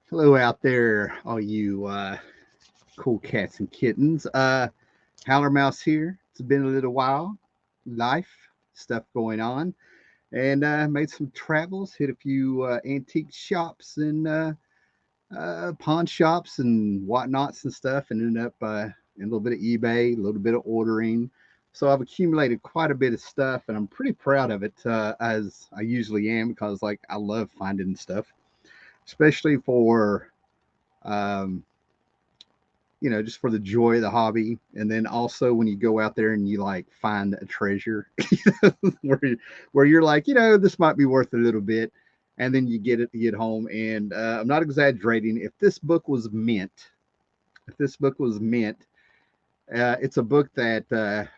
Hello out there, all you cool cats and kittens. Howler Mouse here. It's been a little while. Life stuff going on, and made some travels. Hit a few antique shops and pawn shops and whatnots and stuff, and ended up in a little bit of eBay, a little bit of ordering. So I've accumulated quite a bit of stuff, and I'm pretty proud of it, as I usually am, because like I love finding stuff, especially for um, just for the joy of the hobby. And then also when you go out there and you like find a treasure where, where you're like, this might be worth a little bit. And then you get it to get home. And I'm not exaggerating. If this book was mint, it's a book that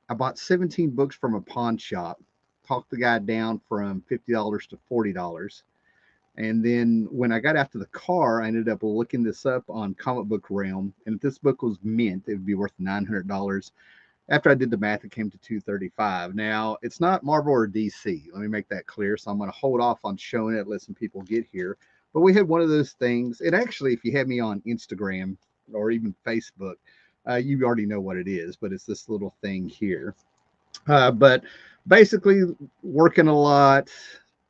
I bought 17 books from a pawn shop, talked the guy down from $50 to $40. And then when I got out to the car, I ended up looking this up on Comic Book Realm. And if this book was mint, it would be worth $900. After I did the math, it came to 235. Now, it's not Marvel or DC. Let me make that clear. So I'm going to hold off on showing it, let some people get here. But we had one of those things. And actually, if you have me on Instagram or even Facebook, you already know what it is. But it's this little thing here. But basically, working a lot,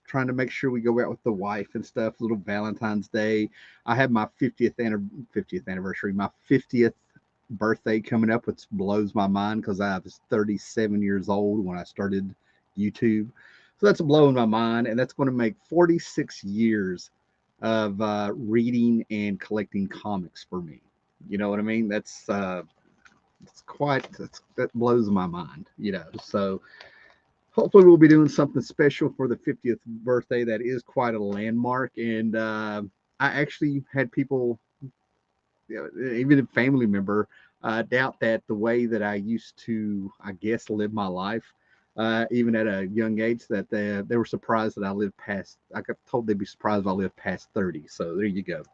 trying to make sure we go out with the wife and stuff. Little Valentine's Day. I have my 50th anniversary, my 50th birthday coming up, which blows my mind because I was 37 years old when I started YouTube. So that's blowing my mind, and that's going to make 46 years of reading and collecting comics for me. You know what I mean? That blows my mind. So hopefully we'll be doing something special for the 50th birthday. That is quite a landmark. And I actually had people, even a family member, doubt that the way that I used to, I guess, live my life, even at a young age, that they were surprised that I lived past, I got told they'd be surprised if I lived past 30. So there you go.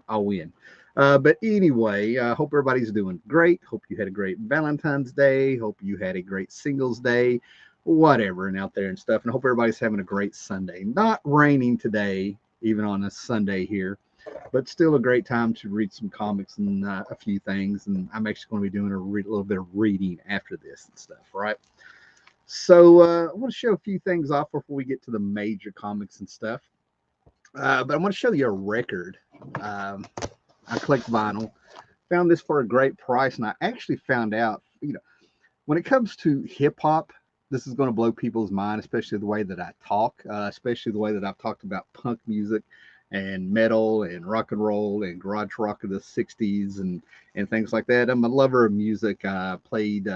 I'll win. But anyway, hope everybody's doing great. Hope you had a great Valentine's Day. Hope you had a great Singles Day, whatever, and out there and stuff. And hope everybody's having a great Sunday. Not raining today, even on a Sunday here, but still a great time to read some comics and a few things. And I'm actually going to be doing little bit of reading after this and stuff, right? So I want to show a few things off before we get to the major comics and stuff. But I want to show you a record. Um, I collect vinyl. Found this for a great price, and I actually found out, when it comes to hip hop, this is going to blow people's mind, especially the way that I talk, especially the way that I've talked about punk music and metal and rock and roll and garage rock of the 60s and things like that. I'm a lover of music. I played,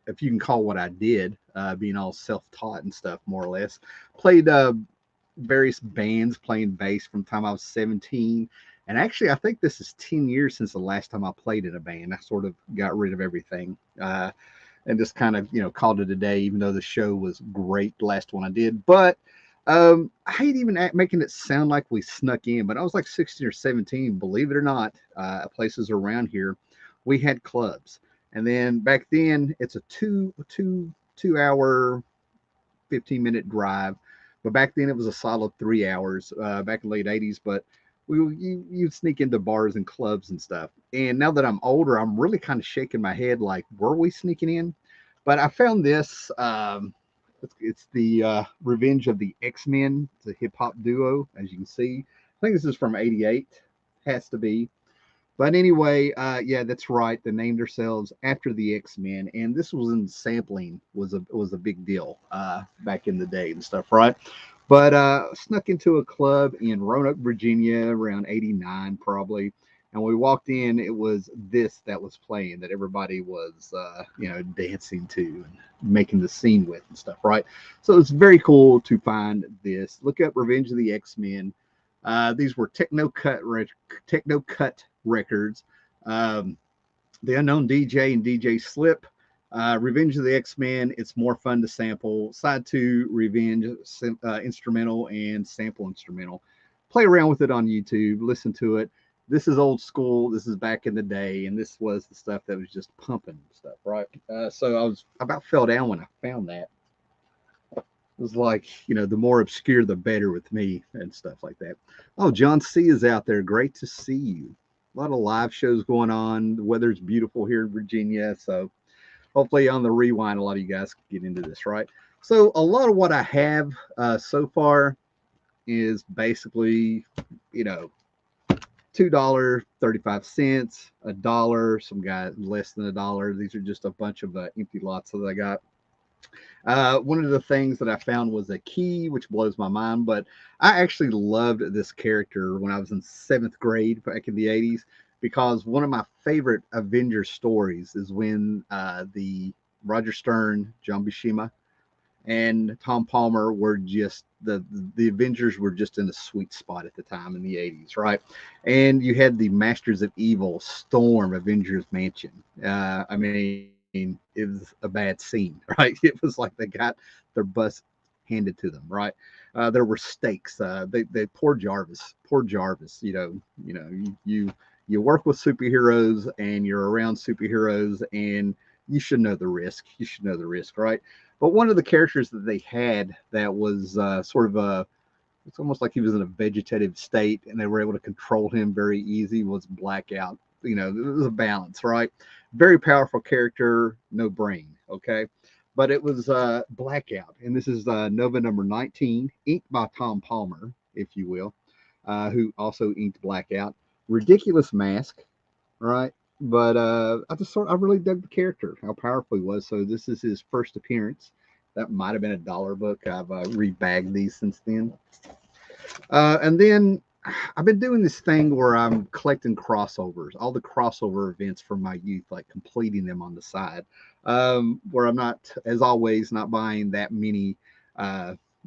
if you can call what I did, being all self taught and stuff, more or less, played various bands playing bass from the time I was 17. And actually, I think this is 10 years since the last time I played in a band. I sort of got rid of everything. And just kind of called it a day, even though the show was great, the last one I did. But I hate even making it sound like we snuck in, but I was like 16 or 17, believe it or not. Places around here, we had clubs, and then back then it's a two hour 15-minute drive, but back then it was a solid 3 hours. Back in the late 80s, but you'd sneak into bars and clubs and stuff. And now that I'm older, I'm really kind of shaking my head like, were we sneaking in? But I found this. It's the Revenge of the X-Men. It's a hip hop duo, as you can see. I think this is from '88. Has to be. But anyway, yeah, that's right. They named themselves after the X-Men, and this was in sampling was a big deal back in the day and stuff, right? But snuck into a club in Roanoke, Virginia, around '89 probably. And when we walked in, it was this that was playing that everybody was, dancing to and making the scene with and stuff, right? So it's very cool to find this. Look up Revenge of the X-Men. These were Techno Cut records. Um, the Unknown DJ and DJ Slip. Revenge of the X-Men. It's more fun to sample. Side two, Revenge instrumental and sample instrumental. Play around with it on YouTube. Listen to it. This is old school. This is back in the day, and this was the stuff that was just pumping stuff, right? So I was about fell down when I found that. It was like, the more obscure, the better with me and stuff like that. Oh, John C is out there. Great to see you. A lot of live shows going on. The weather's beautiful here in Virginia. So hopefully on the rewind, a lot of you guys can get into this, right? So a lot of what I have so far is basically, you know, $2.35, $1, some guys less than $1. These are just a bunch of empty lots that I got. One of the things that I found was a key, which blows my mind. But I actually loved this character when I was in seventh grade back in the 80s because one of my favorite Avengers stories is when the Roger Stern, John Buscema, and Tom Palmer were just the Avengers were just in a sweet spot at the time in the 80s, right? And you had the Masters of Evil storm Avengers Mansion. I mean, it was a bad scene, right? It was like they got their bus handed to them, right? There were stakes. They poor Jarvis. You work with superheroes and you're around superheroes, and you should know the risk. You should know the risk, right? But one of the characters that they had that was sort of it's almost like he was in a vegetative state and they were able to control him very easy was Blackout. It was a balance, right? Very powerful character, no brain, okay? But it was Blackout. And this is Nova number 19, inked by Tom Palmer, if you will, who also inked Blackout. Ridiculous mask, right? But I really dug the character, how powerful he was. So this is his first appearance. That might have been a dollar book. I've rebagged these since then. And then I've been doing this thing where I'm collecting crossovers, all the crossover events from my youth, like completing them on the side. Where I'm not, as always, not buying that many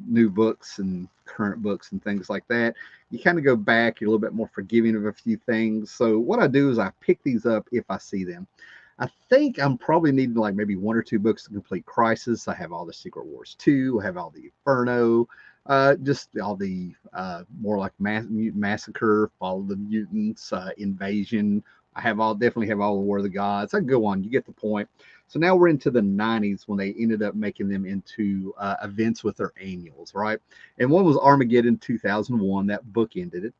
new books and current books and things like that. You kind of go back, you're a little bit more forgiving of a few things. So what I do is I pick these up if I see them. I think I'm probably needing like maybe one or two books to complete Crisis. I have all the Secret Wars 2, I have all the Inferno, just all the more like Massacre, Fall of the Mutants, Invasion. I have all definitely have all the War of the Gods. I go on, you get the point. So now we're into the 90s when they ended up making them into events with their annuals, right? And one was Armageddon 2001. That book ended it.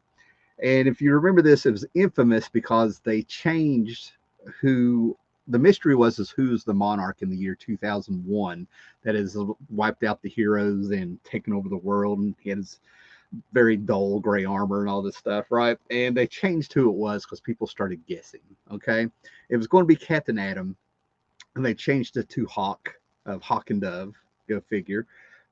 And if you remember this, it was infamous because they changed who the mystery was is who's the monarch in the year 2001 that has wiped out the heroes and taken over the world. And he had his very dull gray armor and all this stuff, right? And they changed who it was because people started guessing. Okay. It was going to be Captain Atom, and they changed it to Hawk of Hawk and Dove. Go figure.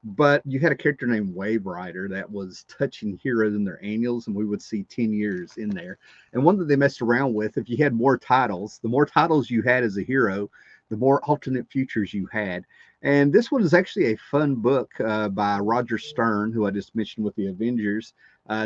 But you had a character named Wave Rider that was touching heroes in their annuals, and we would see 10 years in there. And one that they messed around with, if you had more titles, the more titles you had as a hero, the more alternate futures you had. And this one is actually a fun book by Roger Stern, who I just mentioned with the Avengers.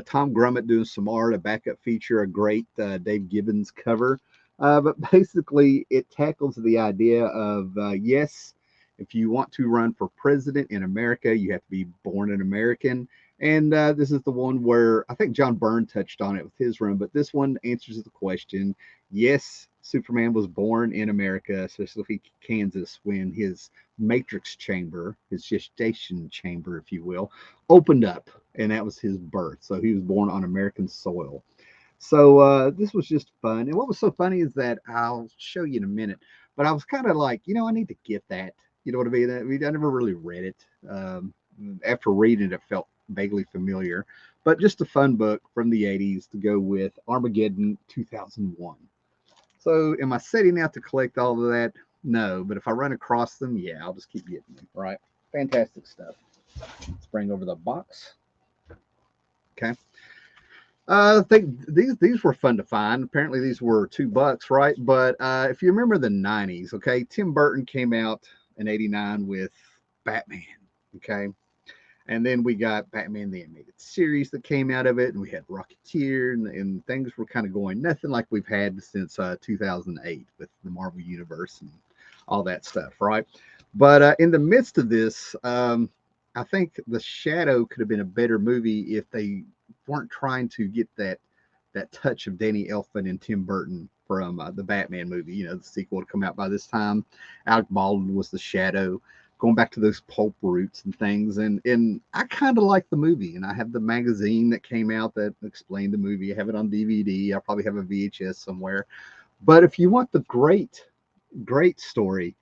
Tom Grummett doing some art, a backup feature, a great Dave Gibbons cover. But basically, it tackles the idea of yes, if you want to run for president in America, you have to be born an American. And this is the one where I think John Byrne touched on it with his run, but this one answers the question. Yes, Superman was born in America, especially Kansas, when his matrix chamber, his gestation chamber, if you will, opened up, and that was his birth. So he was born on American soil. So this was just fun. And what was so funny is that I'll show you in a minute, but I was kind of like, I need to get that. You know what I mean? I never really read it. After reading it, it felt vaguely familiar, but just a fun book from the 80s to go with Armageddon 2001. So am I setting out to collect all of that? No, but if I run across them, yeah, I'll just keep getting them, right? Fantastic stuff. Let's bring over the box. Okay. I think these were fun to find. Apparently, these were $2, right? But if you remember the 90s, okay, Tim Burton came out in '89 with Batman, okay, and then we got Batman the Animated Series that came out of it, and we had Rocketeer, and things were kind of going nothing like we've had since 2008 with the Marvel Universe and all that stuff, right? But in the midst of this, I think The Shadow could have been a better movie if they weren't trying to get that touch of Danny Elfman and Tim Burton from the Batman movie. The sequel to come out by this time. Alec Baldwin was the Shadow. Of going back to those pulp roots and things. And I kind of like the movie, and I have the magazine that came out that explained the movie. I have it on DVD. I probably have a VHS somewhere. But if you want the great story,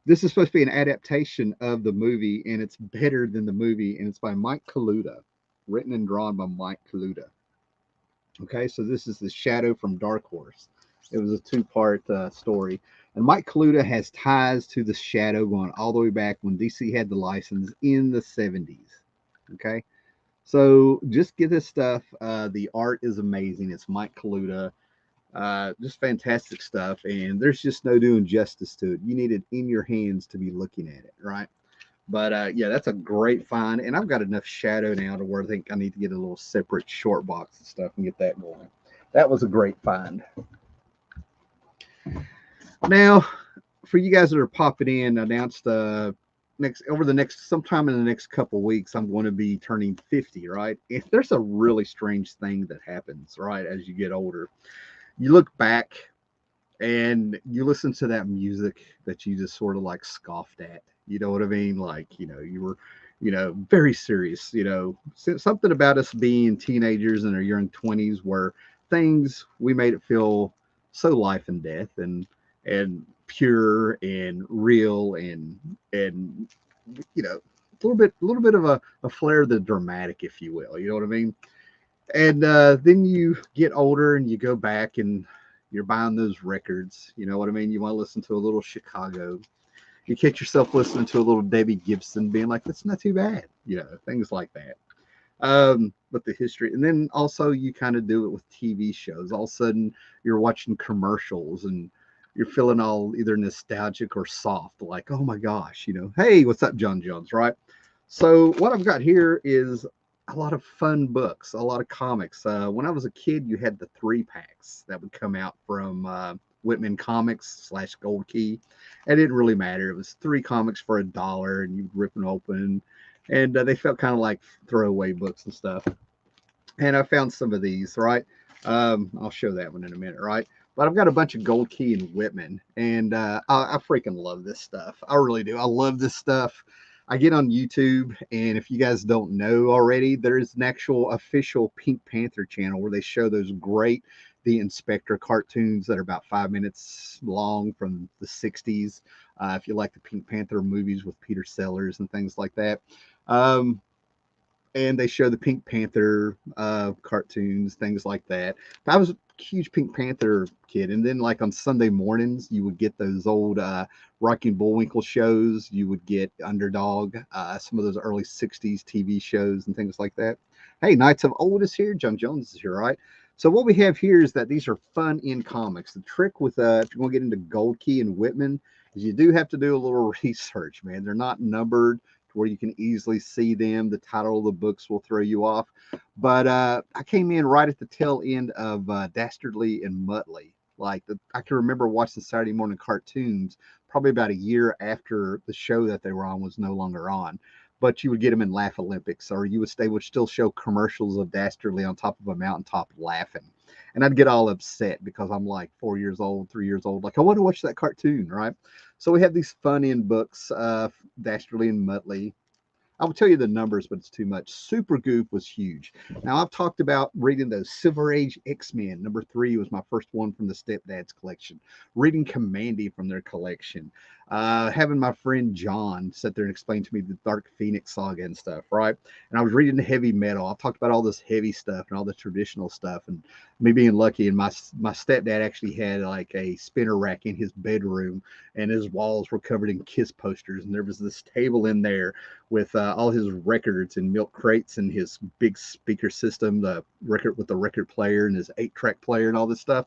this is supposed to be an adaptation of the movie, and it's better than the movie, and it's by Mike Kaluta, written and drawn by Mike Kaluta. Okay, so this is The Shadow from Dark Horse. It was a two-part story, and Mike Kaluta has ties to The Shadow going all the way back when DC had the license in the 70s. Okay, so just get this stuff. The art is amazing. It's Mike Kaluta. Just fantastic stuff, and there's just no doing justice to it. You need it in your hands to be looking at it, right? But yeah, that's a great find, and I've got enough Shadow now to where I think I need to get a little separate short box and stuff and get that going. That was a great find. Now, for you guys that are popping in, announced next sometime in the next couple weeks, I'm going to be turning 50, right? If there's a really strange thing that happens, right, as you get older, you look back and you listen to that music that you just sort of like scoffed at. You know what I mean? Like, you were, very serious. Something about us being teenagers in our young 20s where things we made it feel so life and death and pure and real and a little bit of a flair of the dramatic, if you will. You know what I mean? And then you get older and you go back and you're buying those records. You know what I mean? You want to listen to a little Chicago. You catch yourself listening to a little Debbie Gibson, being like, "That's not too bad," things like that. But the history, and then also you kind of do it with TV shows. All of a sudden, you're watching commercials and you're feeling all either nostalgic or soft, like, "Oh my gosh," "Hey, what's up, John Jones?" Right? So what I've got here is a lot of fun books, a lot of comics. When I was a kid, you had the 3 packs that would come out from Whitman Comics / Gold Key. It didn't really matter. It was 3 comics for $1, and you'd rip them open, and they felt kind of like throwaway books and stuff. And I found some of these, right? I'll show that one in a minute, right? But I've got a bunch of Gold Key and Whitman, and I freaking love this stuff. I really do. I love this stuff. I get on YouTube, and if you guys don't know already, there's an actual official Pink Panther channel where they show those great The Inspector cartoons that are about 5 minutes long from the 60s. If you like the Pink Panther movies with Peter Sellers and things like that. Um, and they show the Pink Panther cartoons, things like that. I was a huge Pink Panther kid, and then like on Sunday mornings, you would get those old Rocky and Bullwinkle shows. You would get Underdog, some of those early '60s TV shows and things like that. Hey, Knights of Old is here. John Jones is here, right? So what we have here is that these are fun in comics. The trick with if you're going to get into Gold Key and Whitman is you do have to do a little research, man. They're not numbered where you can easily see them. The title of the books will throw you off. But I came in right at the tail end of Dastardly and Muttley. I can remember watching Saturday morning cartoons probably about a year after the show that they were on was no longer on. But you would get them in Laugh Olympics, or they would still show commercials of Dastardly on top of a mountaintop laughing. And I'd get all upset because I'm like 4 years old, 3 years old. Like, I want to watch that cartoon, right? So we have these fun in books, Dastardly and Muttley. I will tell you the numbers, but it's too much. Super Goof was huge. Now, I've talked about reading those Silver Age X-Men. #3 was my first one from the Stepdads collection. Reading Commandy from their collection. Having my friend John sit there and explain to me the Dark Phoenix saga and stuff, right? And I was reading the heavy metal. I've talked about all this heavy stuff and all the traditional stuff, and me being lucky. And my stepdad actually had like a spinner rack in his bedroom, and his walls were covered in Kiss posters. And there was this table in there with all his records and milk crates and his big speaker system, the record with the record player and his 8-track player and all this stuff.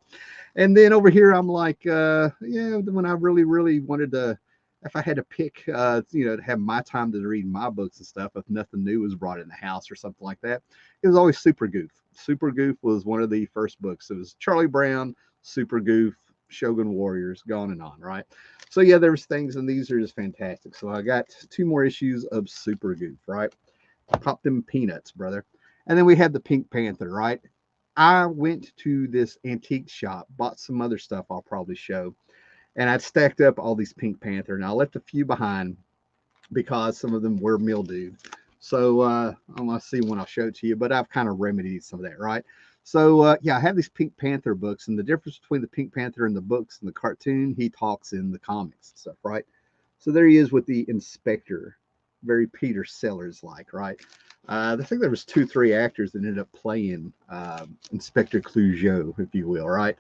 And then over here, I'm like, yeah, when I really, really wanted to, if I had to pick, to have my time to read my books and stuff, if nothing new was brought in the house or something like that, it was always Super Goof. Super Goof was one of the first books. It was Charlie Brown, Super Goof, Shogun Warriors, gone and on, right? So yeah, there's things, and these are just fantastic. So I got 2 more issues of Super Goof, right? Pop them peanuts, brother. And then we had the Pink Panther, right? I went to this antique shop, bought some other stuff I'll probably show, and I'd stacked up all these Pink Panther, and I left a few behind. because some of them were mildewed. So I want to see when I'll show it to you, but I've kind of remedied some of that, right? So yeah, I have these Pink Panther books, and the difference between the Pink Panther and the books and the cartoon, he talks in the comics and stuff, right? So there he is with the Inspector, very Peter Sellers like, right? I think there was two, three actors that ended up playing Inspector Clouseau, if you will, right?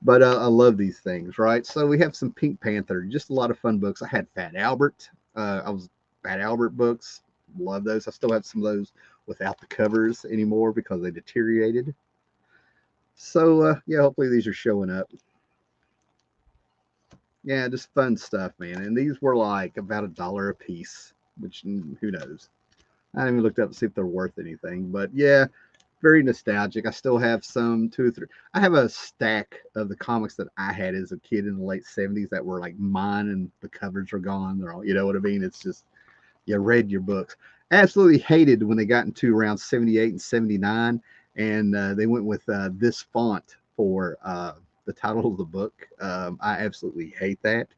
But I love these things, right? So we have some Pink Panther, just a lot of fun books. I had Fat Albert. I was Fat Albert books. Love those. I still have some of those without the covers anymore because they deteriorated. So yeah, hopefully these are showing up. Yeah, just fun stuff, man. And these were like about $1 a piece, which who knows? I haven't even looked up to see if they're worth anything. But yeah, very nostalgic. I still have some two or three. I have a stack of the comics that I had as a kid in the late 70s that were like mine, and the covers are gone. They're all, you know what I mean? It's just, you read your books. Absolutely hated when they got into around 78 and 79, and they went with this font for the title of the book. I absolutely hate that.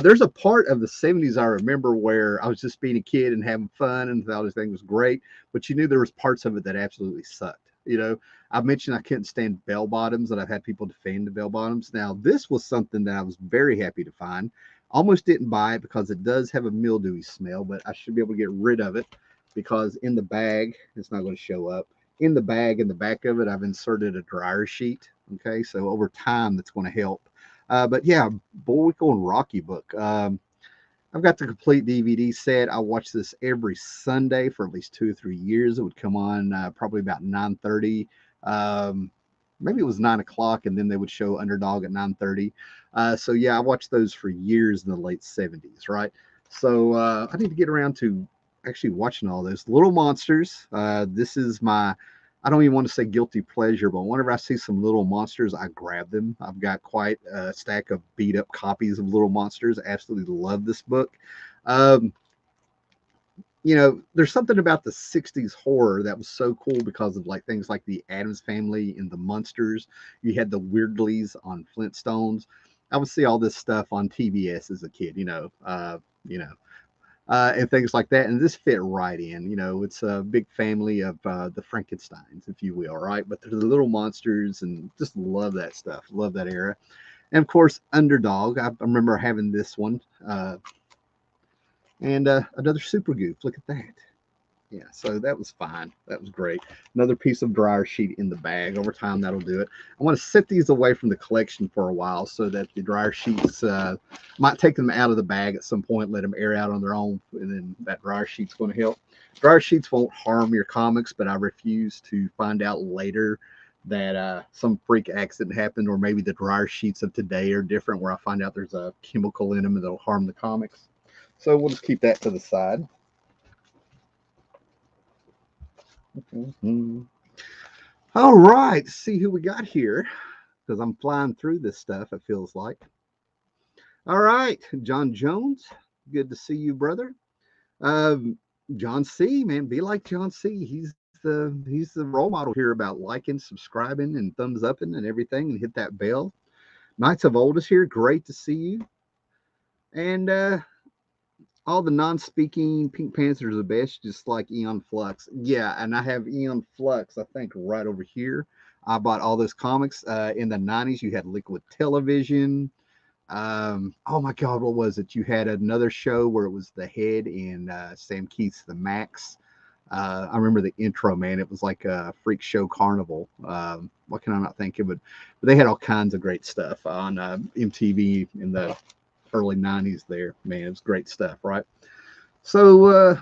There's a part of the 70s I remember where I was just being a kid and having fun and thought everything was great, but you knew there was parts of it that absolutely sucked. You know, I've mentioned I couldn't stand bell bottoms, and I've had people defend the bell bottoms. Now, this was something that I was very happy to find. Almost didn't buy it because it does have a mildewy smell, but I should be able to get rid of it because in the bag, it's not going to show up. In the bag, in the back of it, I've inserted a dryer sheet. Okay, so over time, that's going to help. But yeah, Bullwinkle and Rocky book. I've got the complete DVD set. I watched this every Sunday for at least 2 or 3 years. It would come on probably about 9:30. Maybe it was 9 o'clock, and then they would show Underdog at 9:30. So yeah, I watched those for years in the late 70s, right? So I need to get around to actually watching all those Little Monsters. This is my, I don't even want to say guilty pleasure, but whenever I see some Little Monsters, I grab them. I've got quite a stack of beat up copies of Little Monsters. I absolutely love this book. Um, there's something about the 60s horror that was so cool because of like things like the Addams Family and the Munsters. You had the Weirdleys on Flintstones. I would see all this stuff on TBS as a kid, and things like that. And this fit right in. It's a big family of the Frankensteins, if you will, right? But they're the Little Monsters, and just love that stuff. Love that era. And of course, Underdog. I remember having this one. And another Super Goof. Look at that. Yeah, so that was fine. That was great. Another piece of dryer sheet in the bag. Over time, that'll do it. I want to set these away from the collection for a while so that the dryer sheets might take them out of the bag at some point, let them air out on their own, and then that dryer sheet's going to help. Dryer sheets won't harm your comics, but I refuse to find out later that some freak accident happened, or maybe the dryer sheets of today are different, where I find out there's a chemical in them that'll harm the comics. So we'll just keep that to the side. Mm-hmm. All right, let's see who we got here because I'm flying through this stuff, it feels like. All right, John Jones, good to see you, brother. Um, John C, man, be like John C. He's the role model here about liking, subscribing, and thumbs upping and everything, and hit that bell. Knights of Oldest here, great to see you. And all the non-speaking Pink Panthers are the best, just like Eon Flux. Yeah, and I have Eon Flux, I think, right over here. I bought all those comics in the 90s. You had Liquid Television. Oh my God, what was it? You had another show where it was the Head and Sam Keith's The Max. I remember the intro, man. It was like a freak show carnival. What can I not think of it? But they had all kinds of great stuff on MTV in the early 90s there. Man, it was great stuff, right? So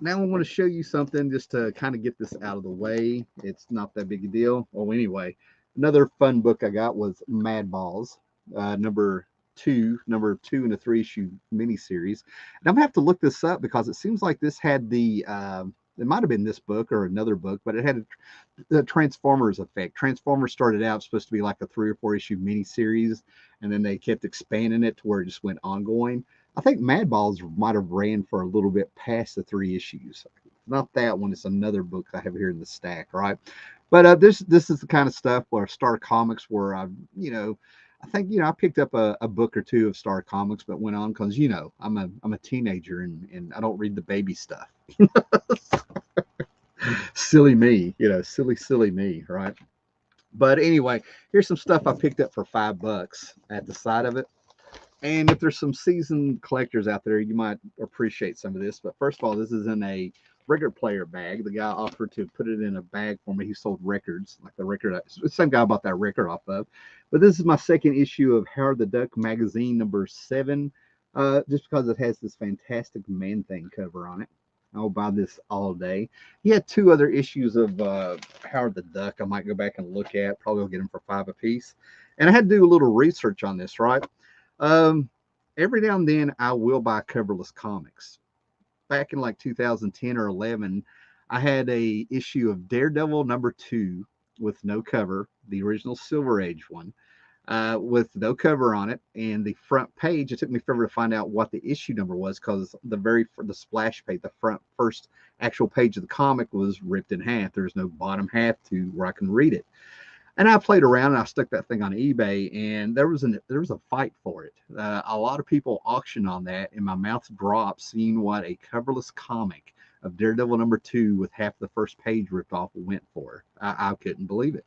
now I want to show you something just to kind of get this out of the way. It's not that big a deal. Oh, anyway, another fun book I got was Mad Balls, number two in a 3-issue miniseries. And I'm gonna have to look this up because it seems like this had the it might have been this book or another book, but it had the Transformers effect. Transformers started out supposed to be like a 3 or 4 issue miniseries, and then they kept expanding it to where it just went ongoing. I think Mad Balls might have ran for a little bit past the 3 issues. Not that one. It's another book I have here in the stack, right? But this is the kind of stuff where Star Comics, where I I think, I picked up a book or two of Star Comics, but went on because, I'm a teenager and I don't read the baby stuff. Silly me, silly me, right? But anyway, here's some stuff I picked up for $5 at the side of it. And if there's some seasoned collectors out there, you might appreciate some of this. But first of all, this is in a record player bag. The guy offered to put it in a bag for me. He sold records, like the record. The same guy I bought that record off of. But this is my second issue of Howard the Duck magazine, number 7, just because it has this fantastic Man-Thing cover on it. I'll buy this all day. He had 2 other issues of Howard the Duck I might go back and look at. Probably will get them for 5 a piece. And I had to do a little research on this, right? Every now and then I will buy coverless comics. Back in like 2010 or 11, I had a issue of Daredevil number 2 with no cover, the original Silver Age one, with no cover on it, and the front page. It took me forever to find out what the issue number was because the splash page, the first actual page of the comic was ripped in half. There's no bottom half to where I can read it. And I played around and I stuck that thing on eBay, and there was a fight for it. A lot of people auctioned on that, and my mouth dropped seeing what a coverless comic of Daredevil number 2 with half the first page ripped off went for. I couldn't believe it.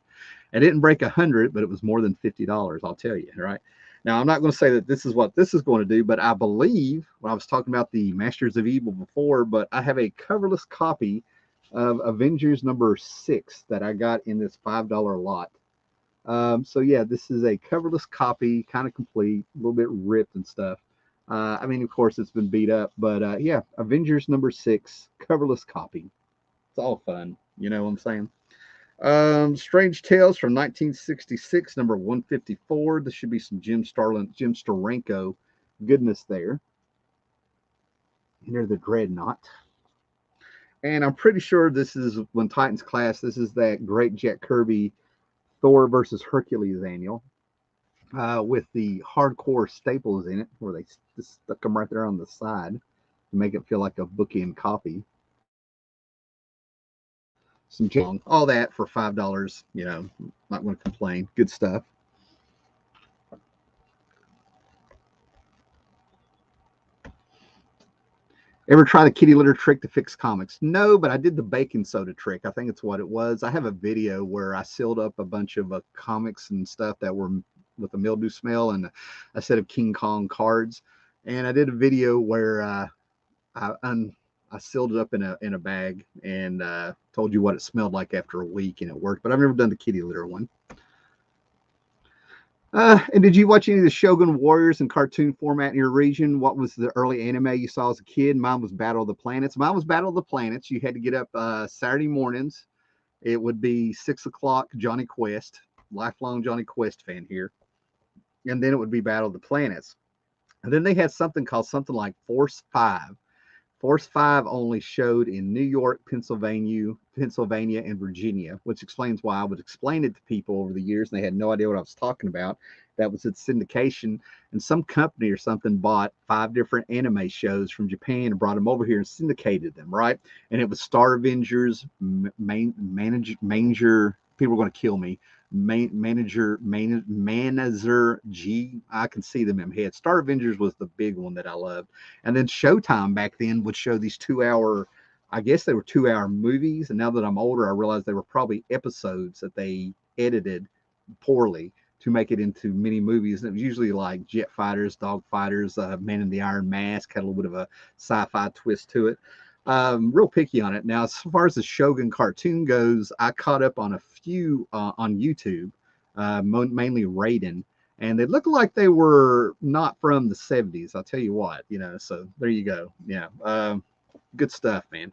It didn't break 100, but it was more than $50. I'll tell you. Right now, I'm not going to say that this is what this is going to do, but I believe when I was talking about the Masters of Evil before, but I have a coverless copy of Avengers number 6 that I got in this $5 lot. So yeah, this is a coverless copy, kind of complete, a little bit ripped and stuff. I mean, of course, it's been beat up, but yeah, Avengers number 6, coverless copy. It's all fun, you know what I'm saying? Strange Tales from 1966, number 154. This should be some Jim Steranko goodness there. Enter the Dreadnought. And I'm pretty sure this is when Titans Class. This is that great Jack Kirby Thor versus Hercules annual with the hardcore staples in it, where they just stuck them right there on the side to make it feel like a bookend copy. Some all that for $5. Not going to complain. Good stuff. Ever try the kitty litter trick to fix comics? No, but I did the baking soda trick. I think it's what it was. I have a video where I sealed up a bunch of comics and stuff that were with a mildew smell and a set of King Kong cards. And I did a video where I sealed it up in a bag and told you what it smelled like after a week, and it worked. But I've never done the kitty litter one. And did you watch any of the Shogun Warriors in cartoon format in your region? What was the early anime you saw as a kid? Mine was Battle of the Planets. Mine was Battle of the Planets. You had to get up Saturday mornings. It would be 6 o'clock, Johnny Quest. Lifelong Johnny Quest fan here. And then it would be Battle of the Planets. And then they had something called something like Force 5. Force 5 only showed in New York, Pennsylvania, and Virginia, which explains why I would explain it to people over the years, and they had no idea what I was talking about. That was its syndication, and some company or something bought 5 different anime shows from Japan and brought them over here and syndicated them, right? And it was Star Avengers, Manager, people were going to kill me, Manager G. I can see them in my head. Star Avengers was the big one that I loved. And then Showtime back then would show these 2-hour, I guess they were 2-hour movies. And now that I'm older, I realize they were probably episodes that they edited poorly to make it into mini movies. And it was usually like jet fighters, dog fighters, Man in the Iron Mask, had a little bit of a sci-fi twist to it. Real picky on it. Now, as far as the Shogun cartoon goes, I caught up on a few on YouTube, mainly Raiden, and they look like they were not from the 70s. I'll tell you what, so there you go. Yeah, good stuff, man.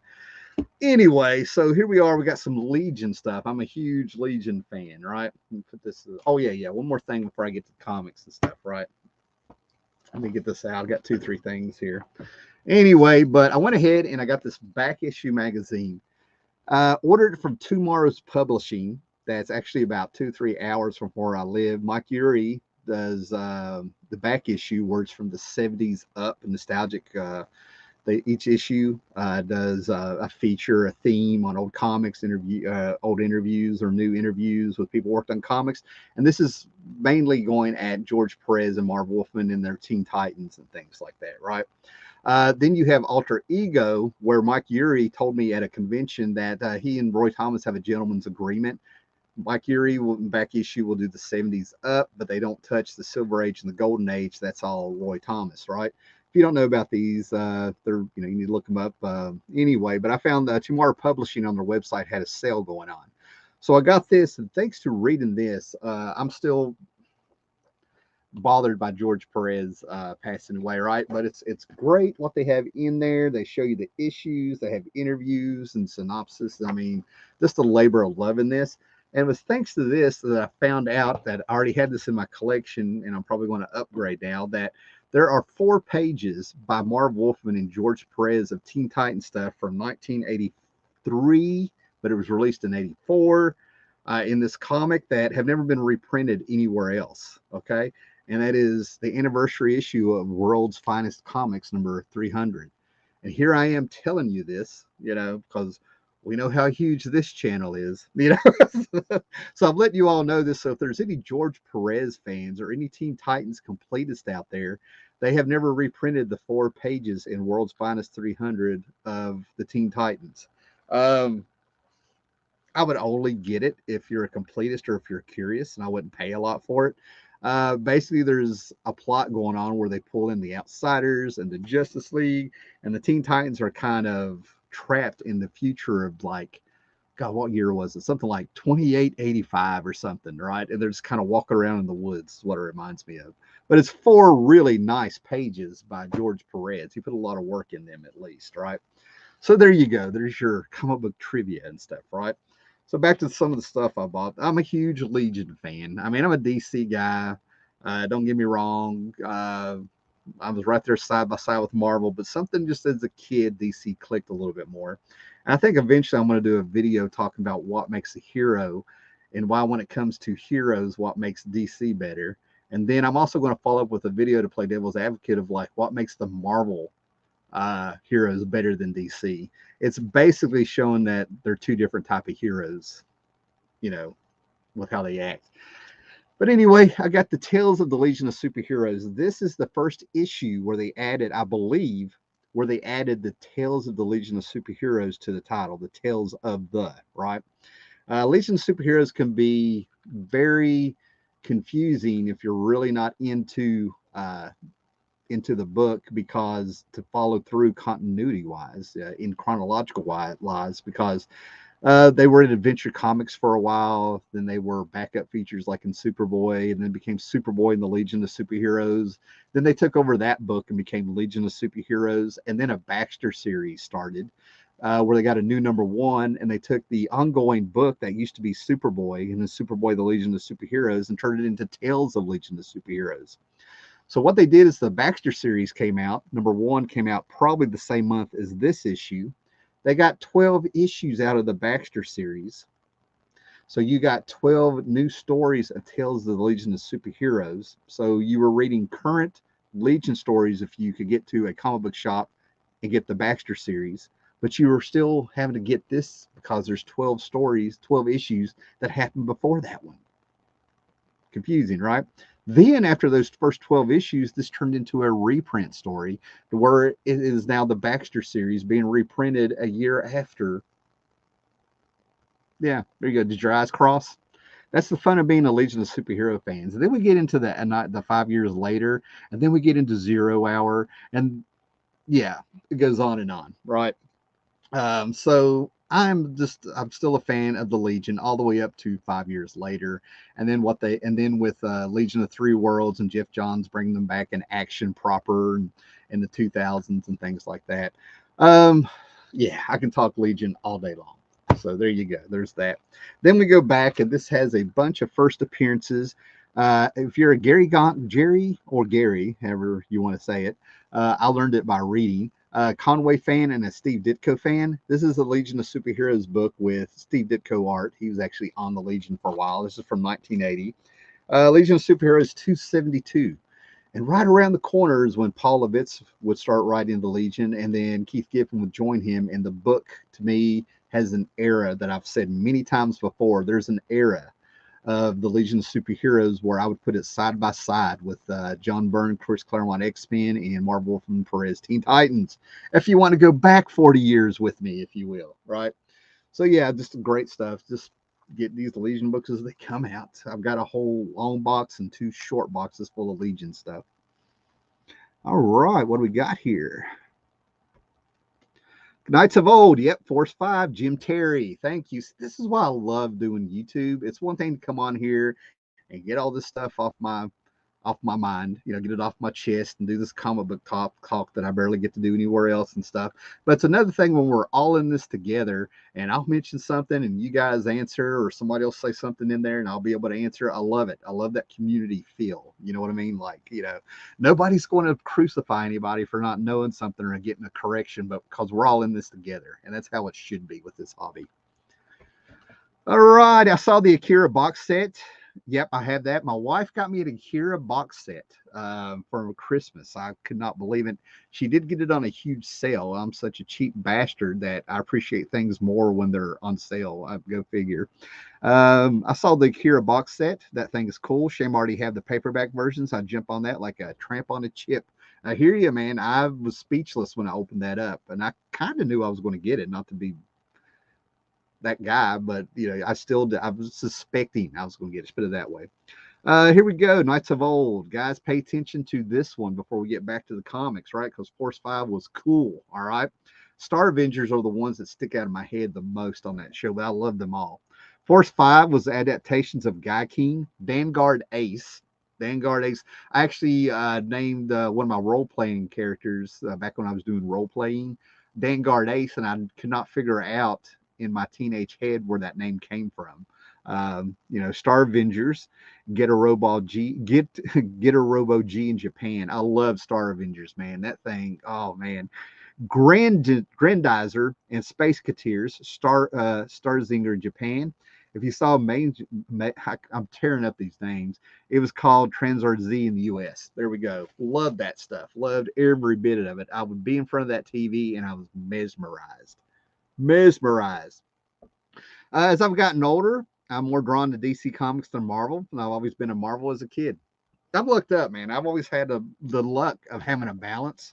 Anyway, so here we are. We got some Legion stuff. I'm a huge Legion fan, right? Put this. Oh yeah. One more thing before I get to comics and stuff, right? Let me get this out. I got 2-3 things here. Anyway, but I went ahead and I got this back issue magazine. Ordered it from Tomorrow's Publishing. That's actually about 2-3 hours from where I live. Mike Urey does the back issue, words from the 70s up, nostalgic Each issue does a feature, a theme on old comics, old interviews or new interviews with people who worked on comics. And this is mainly going at George Perez and Marv Wolfman and their Teen Titans and things like that, right? Then you have Alter Ego, where Mike Urey told me at a convention that he and Roy Thomas have a gentleman's agreement. Mike Urey back issue will do the 70s up, but they don't touch the Silver Age and the Golden Age. That's all Roy Thomas, right? If you don't know about these, they're you need to look them up anyway. But I found that Tomorrow Publishing on their website had a sale going on, so I got this, and thanks to reading this, I'm still bothered by George Perez passing away, right? But it's great what they have in there. They show you the issues, they have interviews and synopsis. I mean, just a labor of love in this. And it was thanks to this that I found out that I already had this in my collection, and I'm probably going to upgrade now, that there are 4 pages by Marv Wolfman and George Perez of Teen Titan stuff from 1983, but it was released in 84 in this comic that have never been reprinted anywhere else. Okay. And that is the anniversary issue of World's Finest Comics number 300. And here I am telling you this, because we know how huge this channel is, So I'm letting you all know this. So if there's any George Perez fans or any Teen Titans completists out there, they have never reprinted the 4 pages in World's Finest 300 of the Teen Titans. I would only get it if you're a completist or if you're curious, and I wouldn't pay a lot for it. Basically, there's a plot going on where they pull in the Outsiders and the Justice League, and the Teen Titans are kind of trapped in the future of, like, God, what year was it? Something like 2885 or something, right? And they're just kind of walking around in the woods, is what it reminds me of. But it's 4 really nice pages by George Perez. He put a lot of work in them, at least, right? So there you go. There's your comic book trivia and stuff, right? So back to some of the stuff I bought. I'm a huge Legion fan. I mean, I'm a DC guy. Don't get me wrong. I was right there side by side with Marvel, but something just as a kid, DC clicked a little bit more. And I think eventually I'm going to do a video talking about what makes a hero and why, when it comes to heroes, what makes DC better. And then I'm also going to follow up with a video to play devil's advocate of, like, what makes the Marvel heroes better than DC. It's basically showing that they're 2 different type of heroes, with how they act. But anyway, I got the Tales of the Legion of Superheroes. This is the first issue where they added, I believe, the Tales of the Legion of Superheroes to the title, the Tales of the, right? Legion of Superheroes can be very confusing if you're really not into the book, because to follow through continuity wise, in chronological wise, because they were in Adventure Comics for a while, then they were backup features like in Superboy, and then became Superboy and the Legion of Superheroes. Then they took over that book and became Legion of Superheroes, and then a Baxter series started, where they got a new #1, and they took the ongoing book that used to be Superboy and then Superboy the Legion of Superheroes and turned it into Tales of Legion of Superheroes. So what they did is the Baxter series came out. #1 came out probably the same month as this issue. They got 12 issues out of the Baxter series. So you got 12 new stories of Tales of the Legion of Superheroes. So you were reading current Legion stories if you could get to a comic book shop and get the Baxter series. But you were still having to get this because there's 12 stories, 12 issues that happened before that one. Confusing, right? Then after those first 12 issues, this turned into a reprint story where it is now the Baxter series being reprinted a year after. Yeah, there you go. Did your eyes cross? That's the fun of being a Legion of Superhero fans. And then we get into the 5 years later, and then we get into 0 Hour, and yeah, it goes on, right? So I'm still a fan of the Legion all the way up to 5 years later, and then with Legion of Three Worlds and Jeff Johns bringing them back in action proper in the 2000s and things like that. Yeah, I can talk Legion all day long. So there you go. There's that. Then we go back, and this has a bunch of first appearances. If you're a Jerry or Gary, however you want to say it, I learned it by reading. Conway fan and a Steve Ditko fan. This is a Legion of Superheroes book with Steve Ditko art. He was actually on the Legion for a while. This is from 1980. Legion of Superheroes 272. And right around the corner is when Paul Levitz would start writing the Legion, and then Keith Giffen would join him. And the book, to me, has an era that I've said many times before. There's an era of the Legion of Superheroes where I would put it side by side with John Byrne, Chris Claremont X-Men, and Marv Wolfman Perez Teen Titans. If you want to go back 40 years with me, if you will, right? So yeah, just great stuff. Just get these Legion books as they come out. I've got a whole long box and 2 short boxes full of Legion stuff. All right, what do we got here? Knights of Old, yep, Force 5, Jim Terry. Thank you. This is why I love doing YouTube. It's one thing to come on here and get all this stuff off my mind, get it off my chest and do this comic book talk that I barely get to do anywhere else and stuff. But it's another thing when we're all in this together and I'll mention something and you guys answer, or somebody else say something in there and I'll be able to answer. I love it. I love that community feel. You know what I mean? Like, nobody's going to crucify anybody for not knowing something or getting a correction, but because we're all in this together. And that's how it should be with this hobby. All right, I saw the Akira box set. Yep, I have that. My wife got me an Akira box set for Christmas. I could not believe it. She did get it on a huge sale. I'm such a cheap bastard that I appreciate things more when they're on sale. Go figure. I saw the Akira box set. That thing is cool. Shame I already have the paperback versions. I jump on that like a tramp on a chip. I hear you, man. I was speechless when I opened that up, and I kind of knew I was going to get it, not to be that guy, but I was suspecting I was going to get it. Put it that way. Here we go. Knights of Old. Guys, pay attention to this one before we get back to the comics, right? Because Force 5 was cool, all right? Star Avengers are the ones that stick out of my head the most on that show, but I love them all. Force 5 was adaptations of Gaiken, Vanguard Ace. Vanguard Ace. I actually named one of my role-playing characters back when I was doing role-playing, Vanguard Ace, and I could not figure out in my teenage head where that name came from. Star Avengers, get a Robo G in Japan. I love Star Avengers, man. That thing, oh man. Grandizer and Space Cateers, Starzinger in Japan. If you saw I'm tearing up these names. It was called Transart Z in the US. There we go. Loved that stuff. Loved every bit of it. I would be in front of that TV and I was mesmerized. As I've gotten older, I'm more drawn to DC Comics than Marvel, and I've always been a Marvel as a kid. I've looked up, man. I've always had the luck of having a balance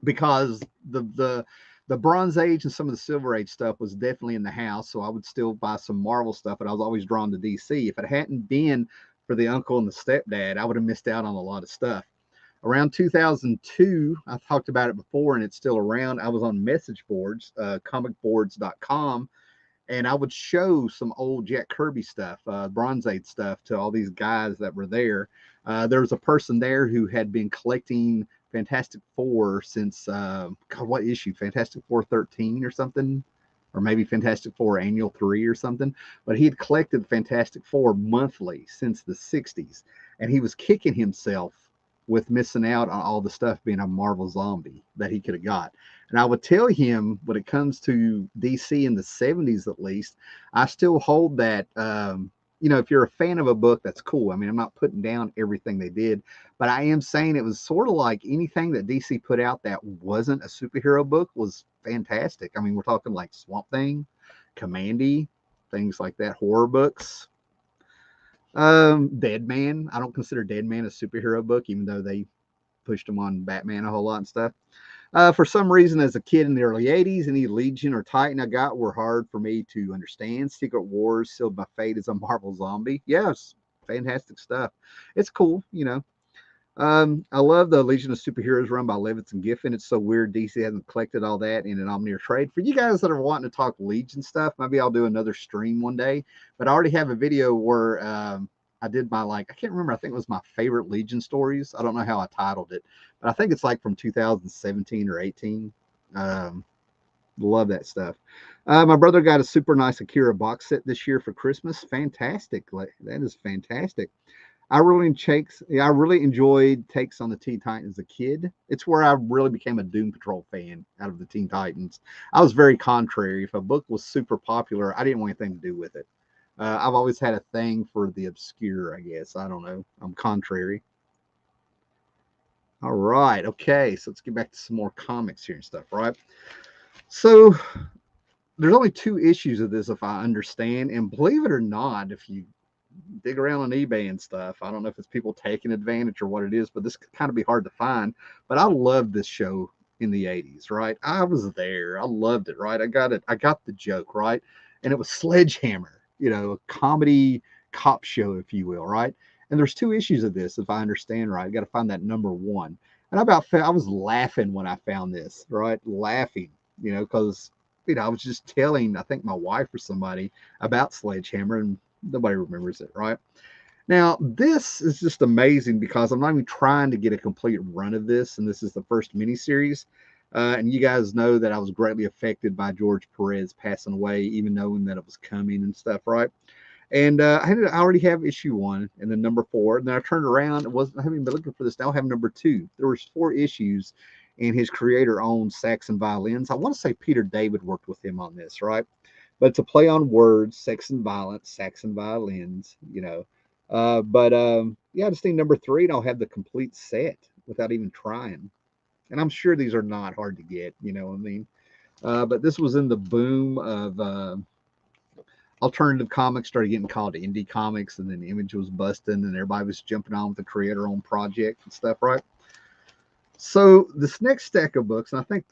because the Bronze Age and some of the Silver Age stuff was definitely in the house, so I would still buy some Marvel stuff, but I was always drawn to DC. If it hadn't been for the uncle and the stepdad, I would have missed out on a lot of stuff. Around 2002, I talked about it before and it's still around. I was on message boards, comicboards.com, and I would show some old Jack Kirby stuff, Bronze Age stuff to all these guys that were there. There was a person there who had been collecting Fantastic Four since, God, what issue? Fantastic Four 13 or something? Or maybe Fantastic Four Annual 3 or something. But he had collected Fantastic Four monthly since the 60s. And he was kicking himself with missing out on all the stuff being a Marvel Zombie that he could have got. And I would tell him when it comes to DC in the 70s, at least, I still hold that, if you're a fan of a book, that's cool. I mean, I'm not putting down everything they did, but I am saying it was sort of like anything that DC put out that wasn't a superhero book was fantastic. I mean, we're talking like Swamp Thing, Commandy, things like that, horror books. Dead Man. I don't consider Dead Man a superhero book, even though they pushed him on Batman a whole lot and stuff. For some reason, as a kid in the early 80s, any Legion or Titan I got were hard for me to understand. Secret Wars sealed my fate as a Marvel Zombie. Yes, fantastic stuff. It's cool, I love the Legion of Superheroes run by Levitz and Giffen. It's so weird DC hasn't collected all that in an Omnior trade. For you guys that are wanting to talk Legion stuff, maybe I'll do another stream one day. But I already have a video where I did my, I can't remember, I think it was my favorite Legion stories. I don't know how I titled it, but I think it's like from 2017 or 18. Love that stuff. My brother got a super nice Akira box set this year for Christmas. Fantastic. That is fantastic. I really enjoyed takes on the Teen Titans as a kid. It's where I really became a Doom Patrol fan out of the Teen Titans. I was very contrary. If a book was super popular, I didn't want anything to do with it. I've always had a thing for the obscure, I guess. I don't know. I'm contrary. All right. Okay. So let's get back to some more comics here and stuff, right? So there's only two issues of this, if I understand. And believe it or not, if you dig around on eBay and stuff, I don't know if it's people taking advantage or what it is, but this could kind of be hard to find. But I loved this show in the 80s, right? I was there. I loved it, right? I got it. I got the joke, right? And it was Sledgehammer, a comedy cop show, if you will, right? And there's two issues of this, if I understand right. I got to find that number one. And I was laughing when I found this, right? Laughing, because I was just telling, I think my wife or somebody about Sledgehammer, and nobody remembers it, right? Now, this is just amazing because I'm not even trying to get a complete run of this, and this is the first miniseries. And you guys know that I was greatly affected by George Perez passing away, even knowing that it was coming and stuff, right? And I already have issue one and then number four. And then I turned around and I haven't been looking for this. Now I have number two. There was four issues, and his creator owned Saxon Violins. I want to say Peter David worked with him on this, right? But it's a play on words, sex and violence, Saxon Violins. Yeah, I just think number three, and I'll have the complete set without even trying. And I'm sure these are not hard to get, you know what I mean? But this was in the boom of alternative comics started getting called indie comics, and then Image was busting, and everybody was jumping on with the creator-owned project and stuff, right? So this next stack of books, and I think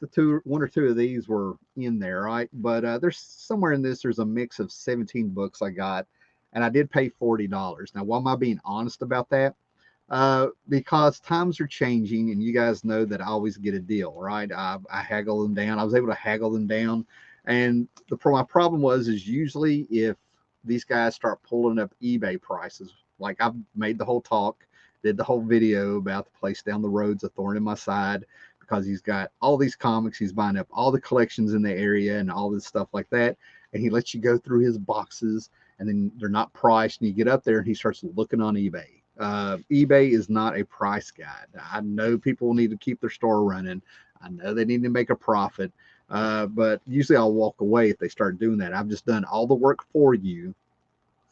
one or two of these were in there, right? But there's somewhere in this, there's a mix of 17 books I got, and I did pay $40. Now, why am I being honest about that? Because times are changing, and you guys know that I always get a deal, right? I haggle them down. I was able to haggle them down, and my problem is usually if these guys start pulling up eBay prices, like I've made the whole talk, did the whole video about the place down the road's a thorn in my side because he's got all these comics, he's buying up all the collections in the area and all this stuff like that, and he lets you go through his boxes, and then they're not priced, and you get up there and he starts looking on eBay. eBay is not a price guide. I know people need to keep their store running. I know they need to make a profit. But usually I'll walk away if they start doing that. I've just done all the work for you,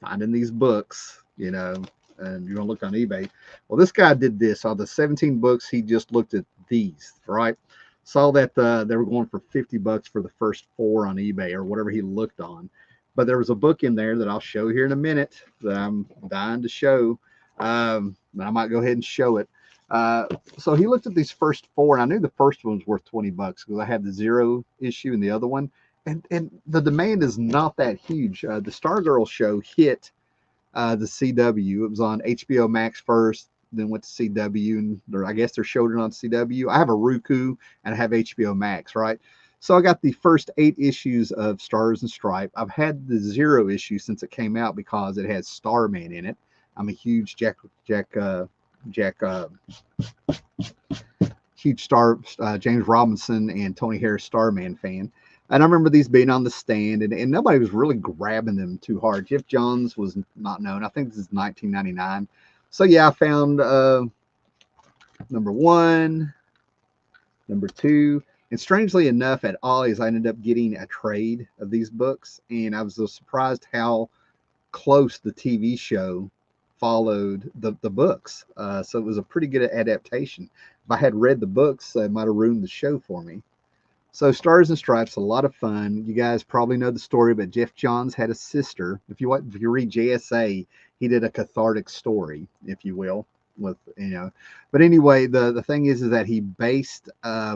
finding these books, and you're going to look on eBay. Well, this guy did this. All the 17 books, he just looked at these, right? Saw that they were going for $50 for the first four on eBay or whatever he looked on. But there was a book in there that I'll show here in a minute that I'm dying to show. I might go ahead and show it. So he looked at these first four, and I knew the first one was worth $20 because I had the Zero issue and the other one, and the demand is not that huge. The Stargirl show hit the CW. It was on HBO Max first, then went to CW, and I guess they're showed it on CW. I have a Roku and I have HBO Max, right? So I got the first 8 issues of Stars and Stripe. I've had the Zero issue since it came out because it has Starman in it. I'm a huge James Robinson and Tony Harris Starman fan. And I remember these being on the stand, and nobody was really grabbing them too hard. Jeff Johns was not known. I think this is 1999. So yeah, I found number one, number two, and strangely enough, at Ollie's, I ended up getting a trade of these books, and I was surprised how close the TV show followed the books. So it was a pretty good adaptation. If I had read the books, it might have ruined the show for me. So Stars and Stripes, a lot of fun. You guys probably know the story, but Jeff Johns had a sister. If you read JSA, he did a cathartic story, if you will, with. But anyway, the thing is that he based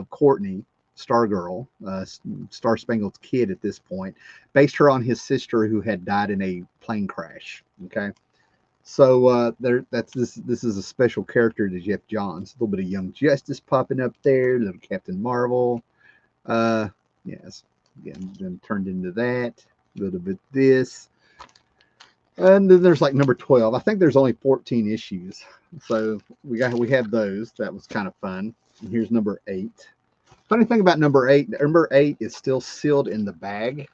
Courtney, Stargirl, Star Spangled Kid at this point, based her on his sister who had died in a plane crash. Okay. So this is a special character to Jeff Johns. A little bit of Young Justice popping up there, little Captain Marvel. Yes, again, then turned into that. A little bit this. And then there's like number 12. I think there's only 14 issues. So we had those. That was kind of fun. And here's number 8. Funny thing about number 8 is still sealed in the bag.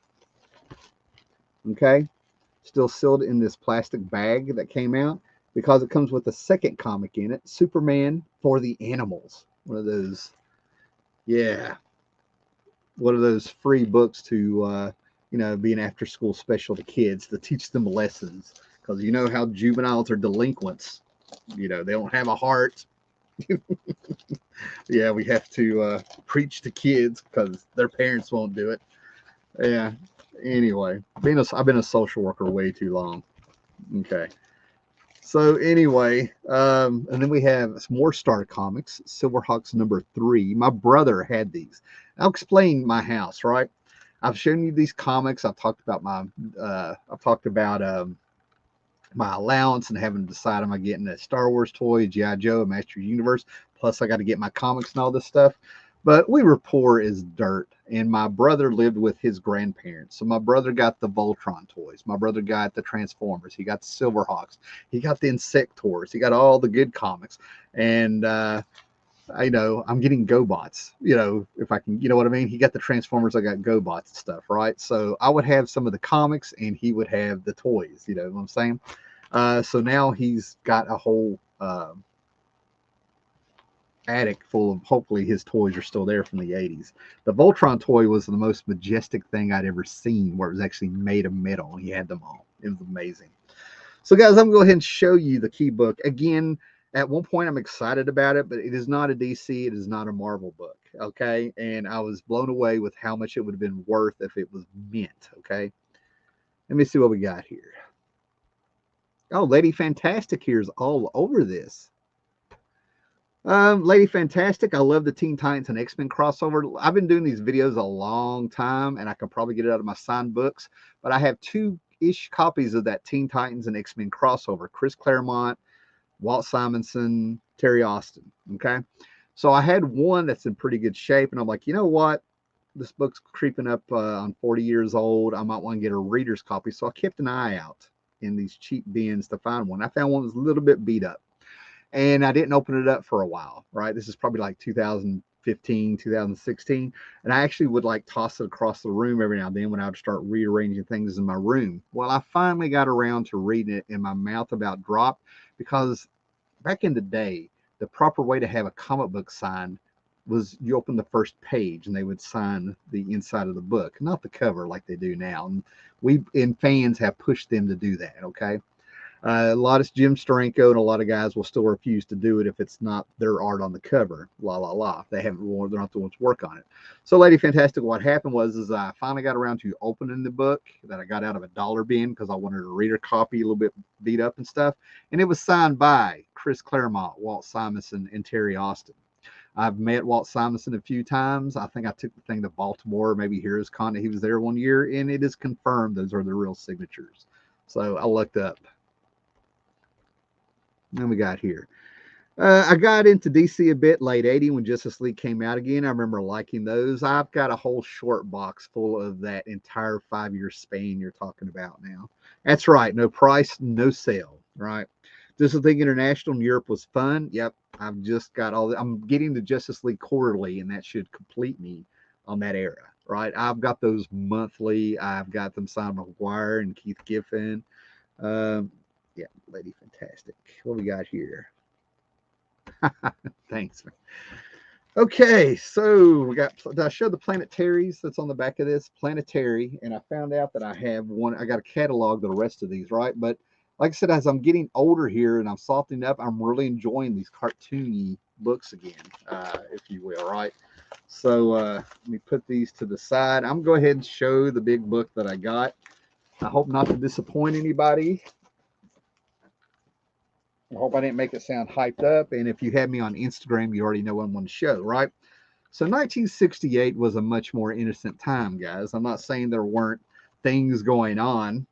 Okay. Still sealed in this plastic bag that came out because it comes with a second comic in it, Superman for the Animals. One of those, yeah, one of those free books to, be an after school special to kids to teach them lessons. Because you know how juveniles are delinquents. They don't have a heart. Yeah, we have to preach to kids because their parents won't do it. Yeah. Anyway, I've been a social worker way too long. Okay. So anyway, and then we have some more Star Comics, Silverhawks #3. My brother had these. I'll explain my house, right? I've shown you these comics. I've talked about my allowance and having to decide, am I getting a Star Wars toy, a GI Joe, a Master Universe? Plus, I got to get my comics and all this stuff. But we were poor as dirt, and my brother lived with his grandparents. So my brother got the Voltron toys. My brother got the Transformers. He got the Silverhawks. He got the Insectors. He got all the good comics. And I'm getting GoBots. If I can, you know what I mean. He got the Transformers. I got GoBots and stuff, right? So I would have some of the comics, and he would have the toys. You know what I'm saying? So now he's got a whole attic full of, hopefully his toys are still there from the 80s. The Voltron toy was the most majestic thing I'd ever seen, where it was actually made of metal. He had them all. It was amazing. So guys, I'm going to go ahead and show you the key book. Again, at one point I'm excited about it, but it is not a DC, it is not a Marvel book, okay? And I was blown away with how much it would have been worth if it was mint, okay? Let me see what we got here. Oh, Lady Fantastic here is all over this. Lady Fantastic, I love the Teen Titans and X-Men crossover. I've been doing these videos a long time, and I can probably get it out of my signed books, but I have two-ish copies of that Teen Titans and X-Men crossover. Chris Claremont, Walt Simonson, Terry Austin, okay? So I had one that's in pretty good shape, and I'm like, you know what? This book's creeping up on 40 years old. I might want to get a reader's copy. So I kept an eye out in these cheap bins to find one. I found one that was a little bit beat up, and I didn't open it up for a while, right? This is probably like 2015, 2016. And I actually would like toss it across the room every now and then when I would start rearranging things in my room. Well, I finally got around to reading it, and my mouth about dropped, because back in the day, the proper way to have a comic book signed was you open the first page and they would sign the inside of the book, not the cover like they do now. And fans have pushed them to do that, okay? A lot of Jim Steranko and a lot of guys will still refuse to do it if it's not their art on the cover. La la la. They're not the ones to work on it. So, Lady Fantastic, what happened was I finally got around to opening the book that I got out of a dollar bin because I wanted a reader copy, a little bit beat up and stuff. And it was signed by Chris Claremont, Walt Simonson, and Terry Austin. I've met Walt Simonson a few times. I think I took the thing to Baltimore, maybe Heroes Con. He was there one year, and it is confirmed those are the real signatures. So I looked up. Then we got here. I got into DC a bit late 80 when Justice League came out again. I remember liking those. I've got a whole short box full of that entire 5-year span you're talking about now. That's right. No price, no sale, right? Justice League International in Europe was fun. Yep. I've just got I'm getting the Justice League quarterly, and that should complete me on that era, right? I've got those monthly. I've got them signed by McGuire and Keith Giffen. Yeah, Lady Fantastic. What we got here? Thanks, man. Okay, so we got. Did I show the Planetaries that's on the back of this? Planetary, and I found out that I have one. I got a catalog of the rest of these, right? But like I said, as I'm getting older here and I'm softening up, I'm really enjoying these cartoony books again, if you will, right? So let me put these to the side. I'm going to go ahead and show the big book that I got. I hope not to disappoint anybody. I hope I didn't make it sound hyped up. And if you have me on Instagram, you already know what I'm going to show, right? So 1968 was a much more innocent time, guys. I'm not saying there weren't things going on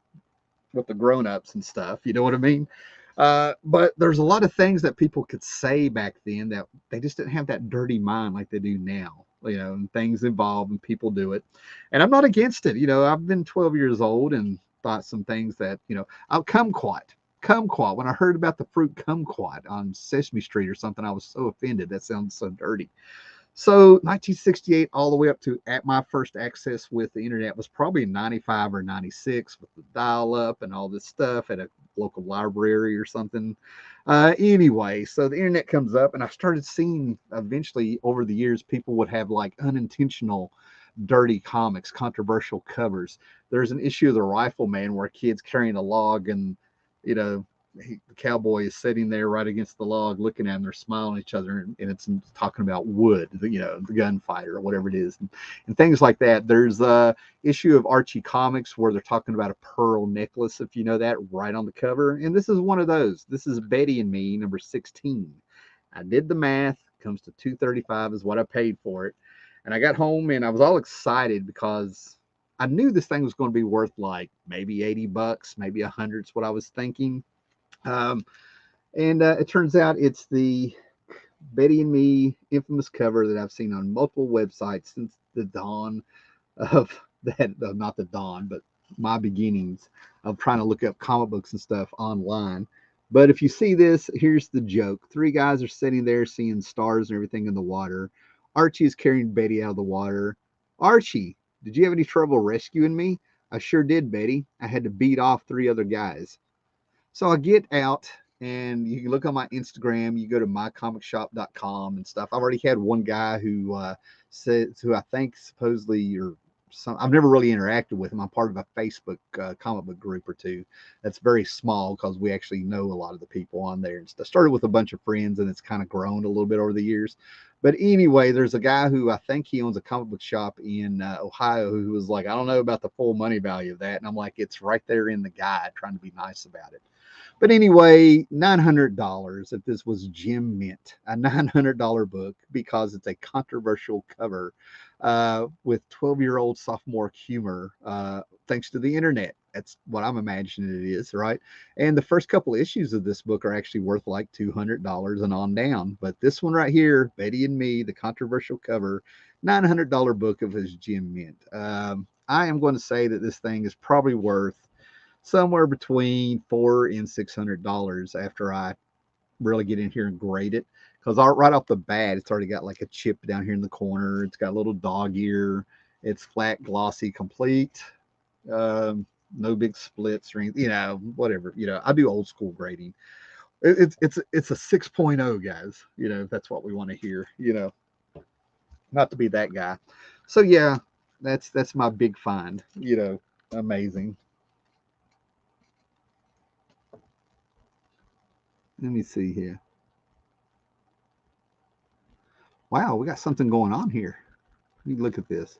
with the grown-ups and stuff. You know what I mean? But there's a lot of things that people could say back then that they just didn't have that dirty mind like they do now. You know, and things evolve and people do it. And I'm not against it. You know, I've been 12 years old and thought some things that, kumquat. When I heard about the fruit kumquat on Sesame Street or something, I was so offended. That sounds so dirty. So 1968 all the way up to at my first access with the internet was probably 95 or 96 with the dial-up and all this stuff at a local library or something. Anyway, so the internet comes up, and I started seeing eventually over the years people would have like unintentional dirty comics, controversial covers. There's an issue of the Rifleman where kids carrying a log and, you know, the cowboy is sitting there right against the log looking at them. They're smiling at each other, and it's talking about wood, you know, the gunfighter or whatever it is, and things like that. There's a issue of Archie Comics where they're talking about a pearl necklace, if you know that, right on the cover. And this is one of those. This is Betty and Me, number 16. I did the math, comes to 235 is what I paid for it. And I got home and I was all excited because I knew this thing was going to be worth like maybe 80 bucks, maybe 100 is what I was thinking. Um, and it turns out it's the Betty and Me infamous cover that I've seen on multiple websites since the dawn of that, not the dawn, but my beginnings of trying to look up comic books and stuff online. But if you see this, here's the joke. Three guys are sitting there seeing stars and everything in the water. Archie is carrying Betty out of the water. Archie, did you have any trouble rescuing me? I sure did, Betty. I had to beat off three other guys. So I get out and you can look on my Instagram. You go to mycomicshop.com and stuff. I've already had one guy who says, who I think supposedly, or some, I've never really interacted with him. I'm part of a Facebook comic book group or two that's very small because we actually know a lot of the people on there. And stuff. Started with a bunch of friends and it's kind of grown a little bit over the years. But anyway, there's a guy who I think he owns a comic book shop in Ohio who was like, I don't know about the full money value of that. And I'm like, it's right there in the guide, trying to be nice about it. But anyway, $900 if this was Jim Mint, a $900 book because it's a controversial cover with 12-year-old sophomore humor, thanks to the internet. That's what I'm imagining it is, right? And the first couple issues of this book are actually worth like $200 and on down. But this one right here, Betty and Me, the controversial cover, $900 book of his Jim Mint. I am going to say that this thing is probably worth somewhere between $400 and $600 after I really get in here and grade it. Because right off the bat, it's already got like a chip down here in the corner. It's got a little dog ear. It's flat, glossy, complete. No big splits or anything, you know, whatever. You know, I do old school grading. It's a 6.0, guys. You know, if that's what we want to hear. You know, not to be that guy. So yeah, that's my big find. You know, amazing. Let me see here. Wow, we got something going on here. You look at this.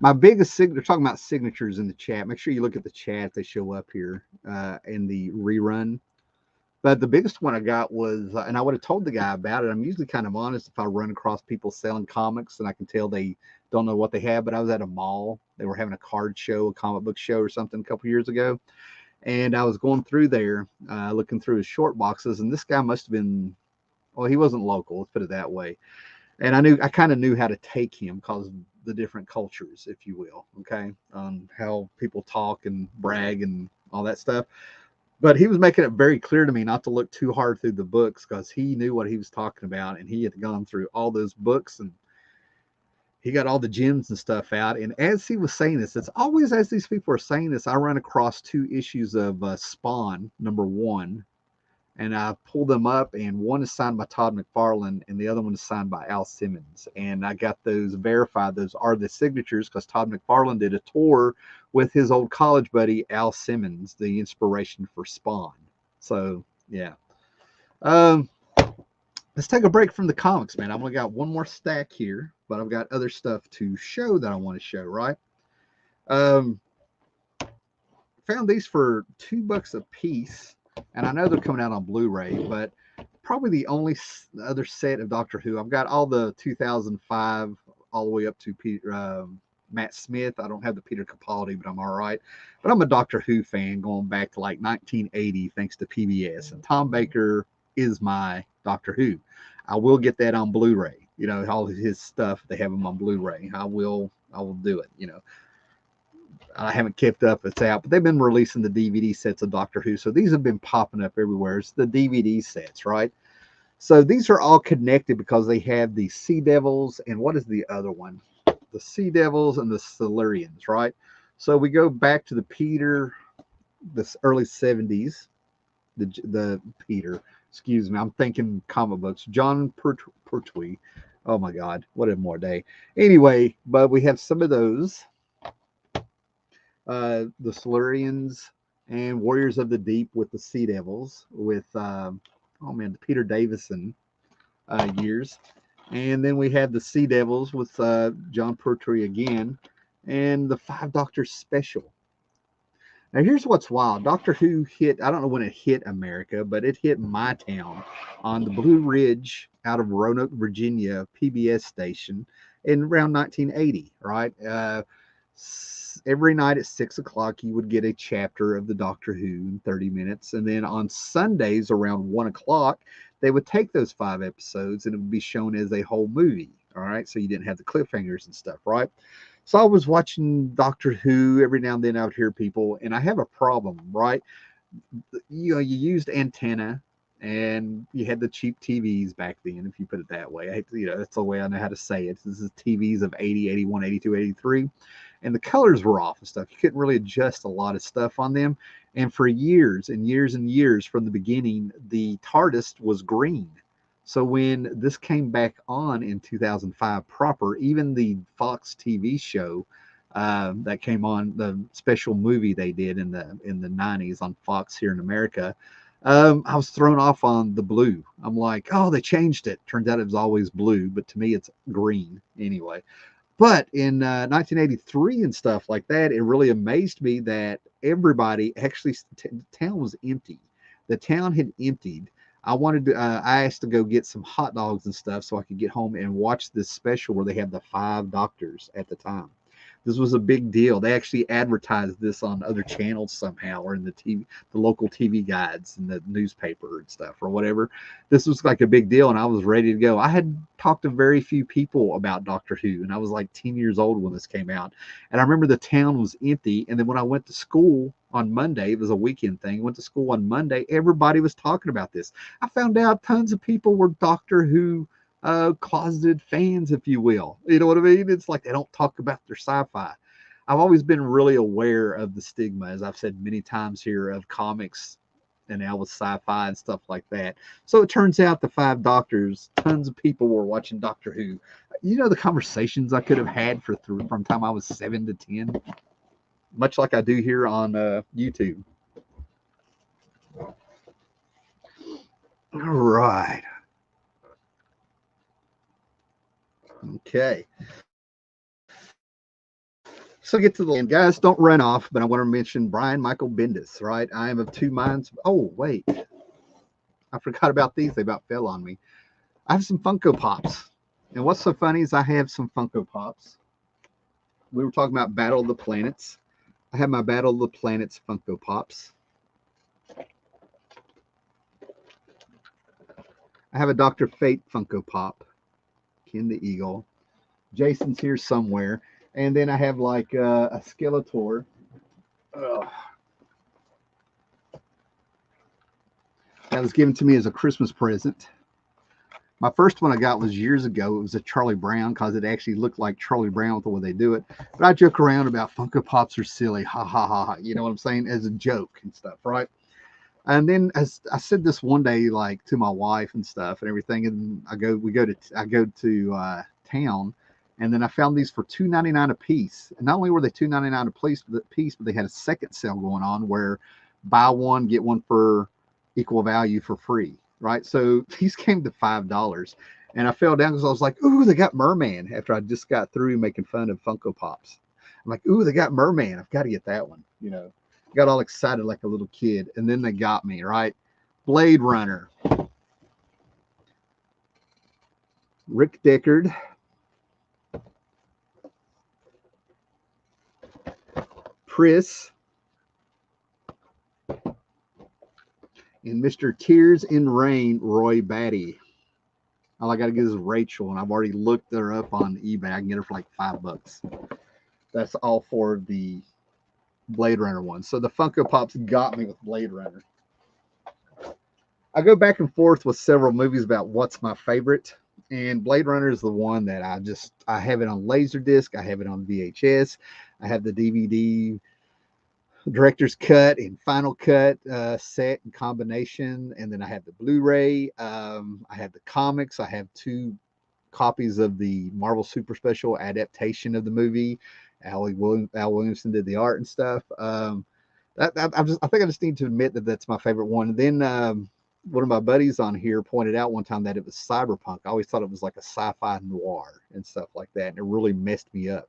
My biggest they're talking about signatures in the chat. Make sure you look at the chat. They show up here in the rerun. But the biggest one I got was, and I would have told the guy about it. I'm usually kind of honest if I run across people selling comics and I can tell they don't know what they have. But I was at a mall. They were having a card show, a comic book show or something a couple years ago. And I was going through there, looking through his short boxes. And this guy must have been, well, he wasn't local. Let's put it that way. And I kind of knew how to take him because the different cultures, if you will, okay, on how people talk and brag and all that stuff. But he was making it very clear to me not to look too hard through the books because he knew what he was talking about and he had gone through all those books and he got all the gems and stuff out. And as he was saying this, it's always as these people are saying this, I run across two issues of Spawn, #1, and I pulled them up, and one is signed by Todd McFarlane, and the other one is signed by Al Simmons. And I got those verified; those are the signatures because Todd McFarlane did a tour with his old college buddy Al Simmons, the inspiration for Spawn. So yeah, um, let's take a break from the comics, man. I've only got one more stack here, but I've got other stuff to show that I want to show. Right? Um, found these for $2 a piece, and I know they're coming out on Blu-ray, but probably the only other set of Doctor Who. I've got all the 2005 all the way up to Matt Smith. I don't have the Peter Capaldi, but I'm all right. But I'm a Doctor Who fan going back to like 1980, thanks to PBS. And Tom Baker is my Doctor Who. I will get that on Blu-ray. You know, all of his stuff, they have them on Blu-ray. I will do it. You know, I haven't kept up. It's out, but they've been releasing the DVD sets of Doctor Who. So these have been popping up everywhere. It's the DVD sets, right? So these are all connected because they have the Sea Devils and what is the other one? The Sea Devils and the Silurians, right? So we go back to the Peter, this early 70s, the Peter, excuse me, I'm thinking comic books. John Pertwee. Oh my God, what a more day. Anyway, but we have some of those. the Silurians, and Warriors of the Deep with the Sea Devils with oh man, the Peter Davison years. And then we had the Sea Devils with John Pertwee again, and the Five Doctors special. Now, here's what's wild. Doctor Who hit, I don't know when it hit America, but it hit my town on the Blue Ridge out of Roanoke, Virginia, PBS station in around 1980, right? Every night at 6 o'clock, you would get a chapter of the Doctor Who in 30 minutes. And then on Sundays around 1 o'clock, they would take those 5 episodes and it would be shown as a whole movie. All right. So you didn't have the cliffhangers and stuff, right? So I was watching Doctor Who every now and then. I would hear people, and I have a problem, right? You know, you used antenna and you had the cheap TVs back then, if you put it that way. You know, that's the way I know how to say it. This is TVs of 80, 81, 82, 83. And the colors were off and stuff. You couldn't really adjust a lot of stuff on them. And for years and years and years from the beginning, the TARDIS was green. So when this came back on in 2005 proper, even the Fox TV show that came on, the special movie they did in the 90s on Fox here in America, I was thrown off on the blue. I'm like, oh, they changed it. Turns out it was always blue, but to me it's green anyway. But in 1983 and stuff like that, it really amazed me that everybody actually, the town was empty. The town had emptied. I asked to go get some hot dogs and stuff so I could get home and watch this special where they had the five doctors at the time. This was a big deal. They actually advertised this on other channels somehow, or in the TV, the local TV guides and the newspaper and stuff, or whatever. This was like a big deal, and I was ready to go. I had talked to very few people about Doctor Who, and I was like 10 years old when this came out. And I remember the town was empty. And then when I went to school on Monday, it was a weekend thing. Went to school on Monday. Everybody was talking about this. I found out tons of people were Doctor Who closeted fans, if you will. You know what I mean? It's like they don't talk about their sci-fi. I've always been really aware of the stigma, as I've said many times here, of comics and now with sci-fi and stuff like that. So it turns out the Five Doctors, tons of people were watching Doctor Who. You know the conversations I could have had from the time I was 7 to 10, much like I do here on YouTube. All right. Okay. So get to the end. Guys, don't run off, but I want to mention Brian Michael Bendis, right? I am of two minds. Oh, wait. I forgot about these. They about fell on me. I have some Funko Pops. And what's so funny is I have some Funko Pops. We were talking about Battle of the Planets. I have my Battle of the Planets Funko Pops. I have a Dr. Fate Funko Pop. Ken the Eagle. Jason's here somewhere. And then I have like a Skeletor. Ugh. That was given to me as a Christmas present. My first one I got was years ago. It was a Charlie Brown because it actually looked like Charlie Brown with the way they do it. But I joke around about Funko Pops are silly. Ha ha ha ha. You know what I'm saying? As a joke and stuff, right? And then as I said this one day, like to my wife and stuff and everything, and I go to town, and then I found these for $2.99 a piece. And not only were they $2.99 a piece, but they had a second sale going on where buy one get one for equal value for free, right? So these came to $5, and I fell down because I was like, "Ooh, they got Merman!" After I just got through making fun of Funko Pops, I'm like, "Ooh, they got Merman! I've got to get that one," you know. Got all excited like a little kid, and then they got me, right? Blade Runner, Rick Deckard, Pris, and Mr. Tears in Rain, Roy Batty. All I got to get is Rachel, and I've already looked her up on eBay. I can get her for like $5. That's all for the Blade Runner one. So the Funko Pops got me with Blade Runner. I go back and forth with several movies about what's my favorite, and Blade Runner is the one that I have it on Laserdisc, I have it on VHS, I have the DVD director's cut and final cut set and combination, and then I have the Blu-ray. I have the comics. I have 2 copies of the Marvel Super Special adaptation of the movie. Al Williamson did the art and stuff. I think I just need to admit that that's my favorite one. And then one of my buddies on here pointed out one time that it was cyberpunk. I always thought it was like a sci-fi noir and stuff like that, and it really messed me up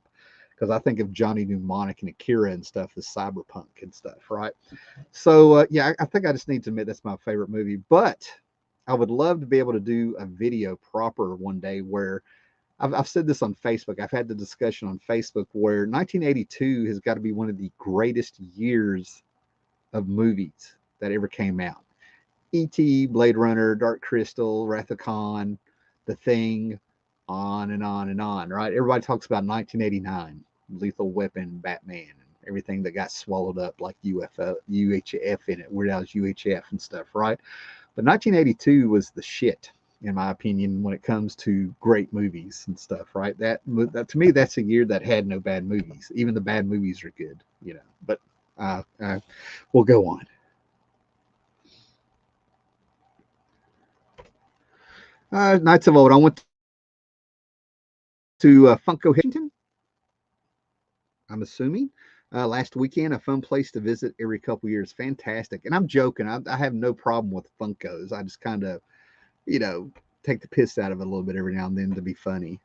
because I think of Johnny Mnemonic and Akira and stuff as cyberpunk and stuff, right? So yeah, I think I just need to admit that's my favorite movie. But I would love to be able to do a video proper one day where I've said this on Facebook. I've had the discussion on Facebook where 1982 has got to be one of the greatest years of movies that ever came out. E.T., Blade Runner, Dark Crystal, Wrath of Khan, The Thing, on and on and on, right? Everybody talks about 1989, Lethal Weapon, Batman, and everything that got swallowed up like UHF in it, Weird Al's UHF and stuff, right? But 1982 was the shit, in my opinion, when it comes to great movies and stuff, right? That to me, that's a year that had no bad movies. Even the bad movies are good, you know. But we'll go on. Knights of Old. I went to Funko Washington, I'm assuming. Last weekend, a fun place to visit every couple years. Fantastic. And I'm joking. I have no problem with Funkos. I just kind of, you know, take the piss out of it a little bit every now and then to be funny.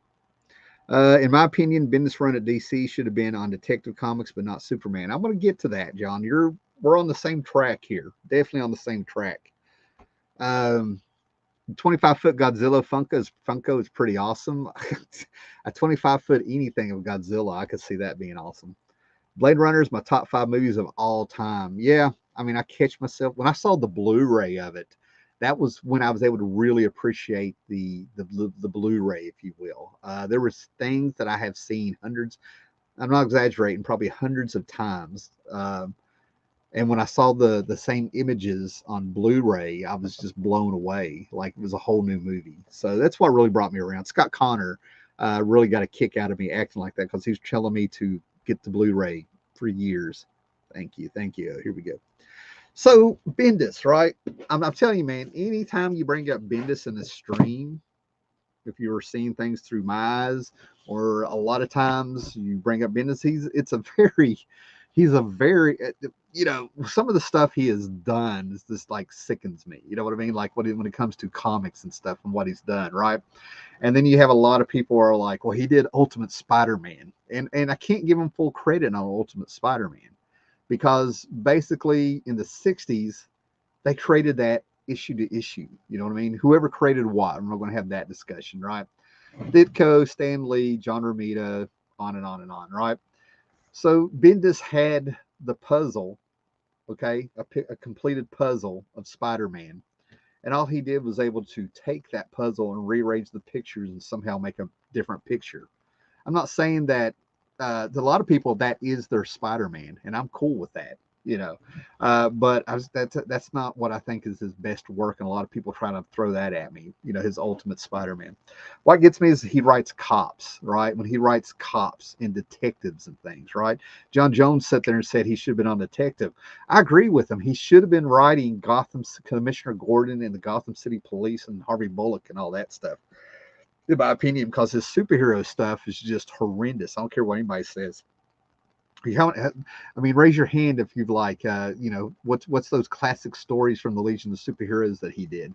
In my opinion, Bendis run at DC should have been on Detective Comics, but not Superman. I'm going to get to that, John. We're on the same track here. Definitely on the same track. 25-foot Godzilla Funko is pretty awesome. A 25-foot anything of Godzilla, I could see that being awesome. Blade Runner is my top 5 movies of all time. Yeah, I mean, I catch myself when I saw the Blu-ray of it. That was when I was able to really appreciate the Blu-ray, if you will. There was things that I have seen hundreds. I'm not exaggerating, probably hundreds of times. And when I saw the same images on Blu-ray, I was just blown away. Like it was a whole new movie. So that's what really brought me around. Scott Connor really got a kick out of me acting like that because he was telling me to get the Blu-ray for years. Thank you. Here we go. So Bendis, right? I'm telling you, man, anytime you bring up Bendis in the stream, if you were seeing things through my eyes, or a lot of times you bring up Bendis, he's a very, you know, some of the stuff he has done is just like sickens me. You know what I mean? Like when it comes to comics and stuff and what he's done, right? And then you have a lot of people who are like, well, he did Ultimate Spider-Man, and I can't give him full credit on Ultimate Spider-Man because basically in the 60s they created that issue to issue. You know what I mean? Whoever created what, I'm not going to have that discussion, right? Ditko, Stan Lee, John Romita, on and on and on, right? So Bendis had the puzzle, okay, a completed puzzle of Spider-Man, and all he did was able to take that puzzle and rearrange the pictures and somehow make a different picture. I'm not saying that to a lot of people that is their Spider-Man, and I'm cool with that, you know. But that's not what I think is his best work, and a lot of people try to throw that at me. You know, his Ultimate Spider-Man. What gets me is he writes cops, right? When he writes cops and detectives and things, right? John Jones sat there and said he should have been on Detective. I agree with him. He should have been writing Gotham Commissioner Gordon and the Gotham City Police and Harvey Bullock and all that stuff, in my opinion, because his superhero stuff is just horrendous. I don't care what anybody says. I mean, raise your hand if you've like, you know, what's those classic stories from the Legion of Superheroes that he did,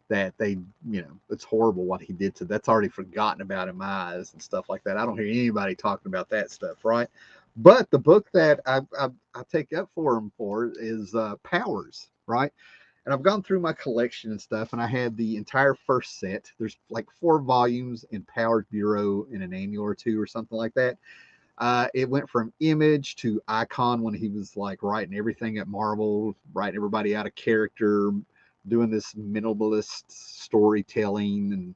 that they, you know, it's horrible what he did to. That's already forgotten about in my eyes and stuff like that. I don't hear anybody talking about that stuff, right? But the book that I take up for him for is Powers, right? And I've gone through my collection and stuff, and I had the entire first set. There's like 4 volumes in Powers Bureau in an annual or 2 or something like that. It went from Image to Icon when he was like writing everything at Marvel, writing everybody out of character, doing this minimalist storytelling. And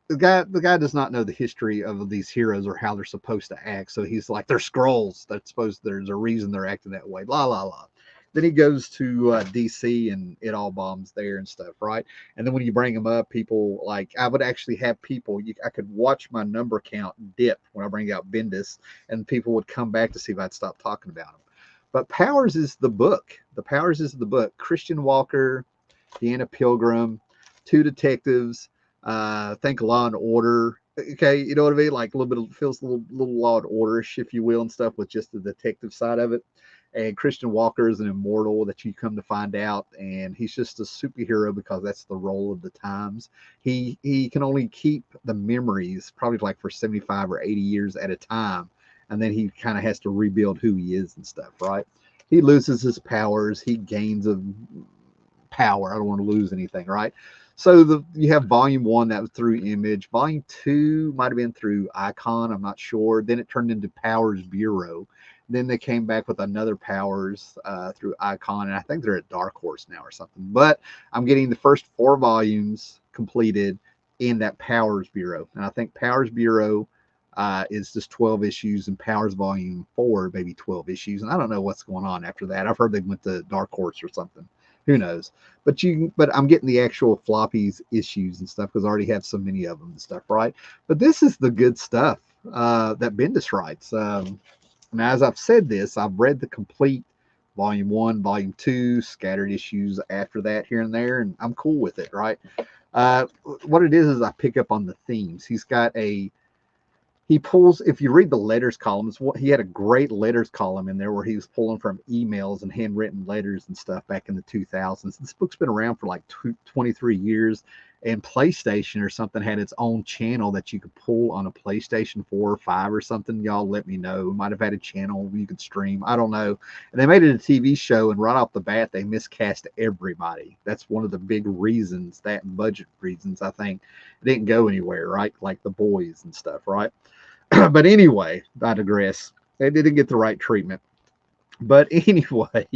the guy does not know the history of these heroes or how they're supposed to act. So he's like, they're scrolls. That's supposed, there's a reason they're acting that way. La la la. Then he goes to DC and it all bombs there and stuff, right? And then when you bring them up, people like, I would actually have people, I could watch my number count dip when I bring out Bendis, and people would come back to see if I'd stop talking about him. But Powers is the book. The Powers is the book. Christian Walker, Deanna Pilgrim, 2 detectives, I think Law and Order, Okay, you know what I mean? Like a little bit of, feels a little Law and Orderish, if you will, and stuff, with just the detective side of it. And Christian Walker is an immortal that you come to find out, and he's just a superhero because that's the role of the times. He can only keep the memories probably like for 75 or 80 years at a time, and then he kind of has to rebuild who he is and stuff, right? He loses his powers, he gains a power. I don't want to lose anything, right? So you have volume one that was through Image. Volume two might have been through Icon. I'm not sure. Then it turned into Powers Bureau. Then they came back with another Powers through Icon, and I think they're at Dark Horse now or something. But I'm getting the first 4 volumes completed in that Powers Bureau, and I think Powers Bureau is just 12 issues, and Powers Volume 4 maybe 12 issues, and I don't know what's going on after that. I've heard they went to Dark Horse or something. Who knows? But I'm getting the actual floppies issues and stuff because I already have so many of them and stuff, right? But this is the good stuff that Bendis writes. Now, as I've said this, I've read the complete volume one, volume two, scattered issues after that here and there, and I'm cool with it, right? What it is I pick up on the themes. He pulls, if you read the letters columns, he had a great letters column in there where he was pulling from emails and handwritten letters and stuff back in the 2000s. This book's been around for like 23 years, and PlayStation or something had its own channel that you could pull on a PlayStation 4 or 5 or something. Y'all let me know. Might have had a channel you could stream. I don't know. And they made it a TV show, and right off the bat, they miscast everybody. That's one of the big reasons, that budget reasons, I think. It didn't go anywhere, right? Like The Boys and stuff, right? But anyway, I digress. It didn't get the right treatment. But anyway,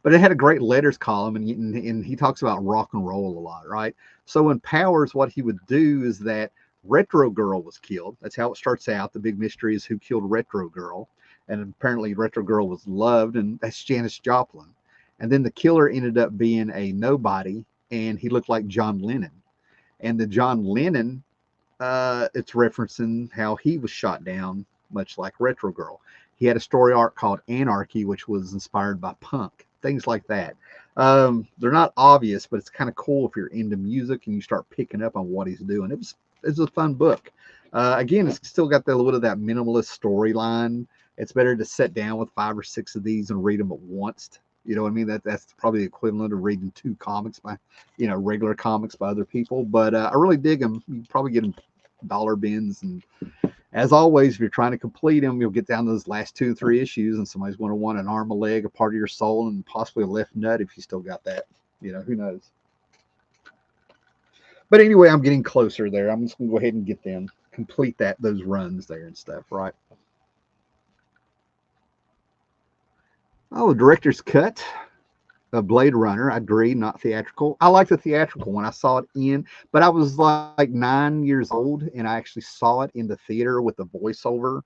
but it had a great letters column, and he talks about rock and roll a lot, right? So in Powers, what he would do is that Retro Girl was killed. That's how it starts out. The big mystery is who killed Retro Girl. And apparently Retro Girl was loved, and that's Janis Joplin. And then the killer ended up being a nobody, and he looked like John Lennon. And the John Lennon, it's referencing how he was shot down, much like Retro Girl. He had a story arc called Anarchy, which was inspired by punk, things like that. They're not obvious, but it's kind of cool if you're into music and you start picking up on what he's doing. It's a fun book. Again, it's still got a little bit of that minimalist storyline. It's better to sit down with 5 or 6 of these and read them at once. You know what I mean? That's probably the equivalent of reading 2 comics by, regular comics by other people. But I really dig them. You can probably get them dollar bins, and as always, if you're trying to complete them, you'll get down to those last 2 or 3 issues, and somebody's going to want an arm, a leg, a part of your soul, and possibly a left nut if you still got that. Who knows? But anyway, I'm getting closer there. I'm just going to go ahead and get them, complete those runs there and stuff, right? Oh, the director's cut of Blade Runner. I agree, not theatrical. I like the theatrical one. I saw it but I was like 9 years old, and I actually saw it in the theater with the voiceover.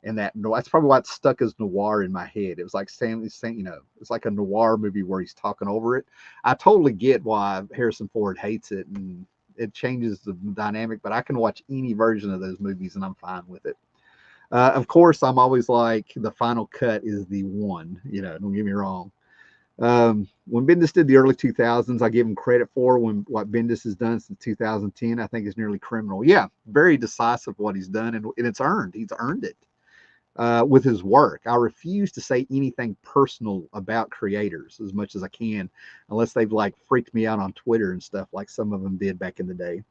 And that's probably why it's stuck as noir in my head. It was like it's like a noir movie where he's talking over it. I totally get why Harrison Ford hates it, and it changes the dynamic, but I can watch any version of those movies and I'm fine with it. Of course, I'm always like, the final cut is the one, don't get me wrong. When Bendis did the early 2000s, I give him credit for what Bendis has done since 2010. I think is nearly criminal. Yeah, very decisive what he's done, and it's earned. He's earned it with his work. I refuse to say anything personal about creators as much as I can, unless they've like freaked me out on Twitter and stuff like some of them did back in the day.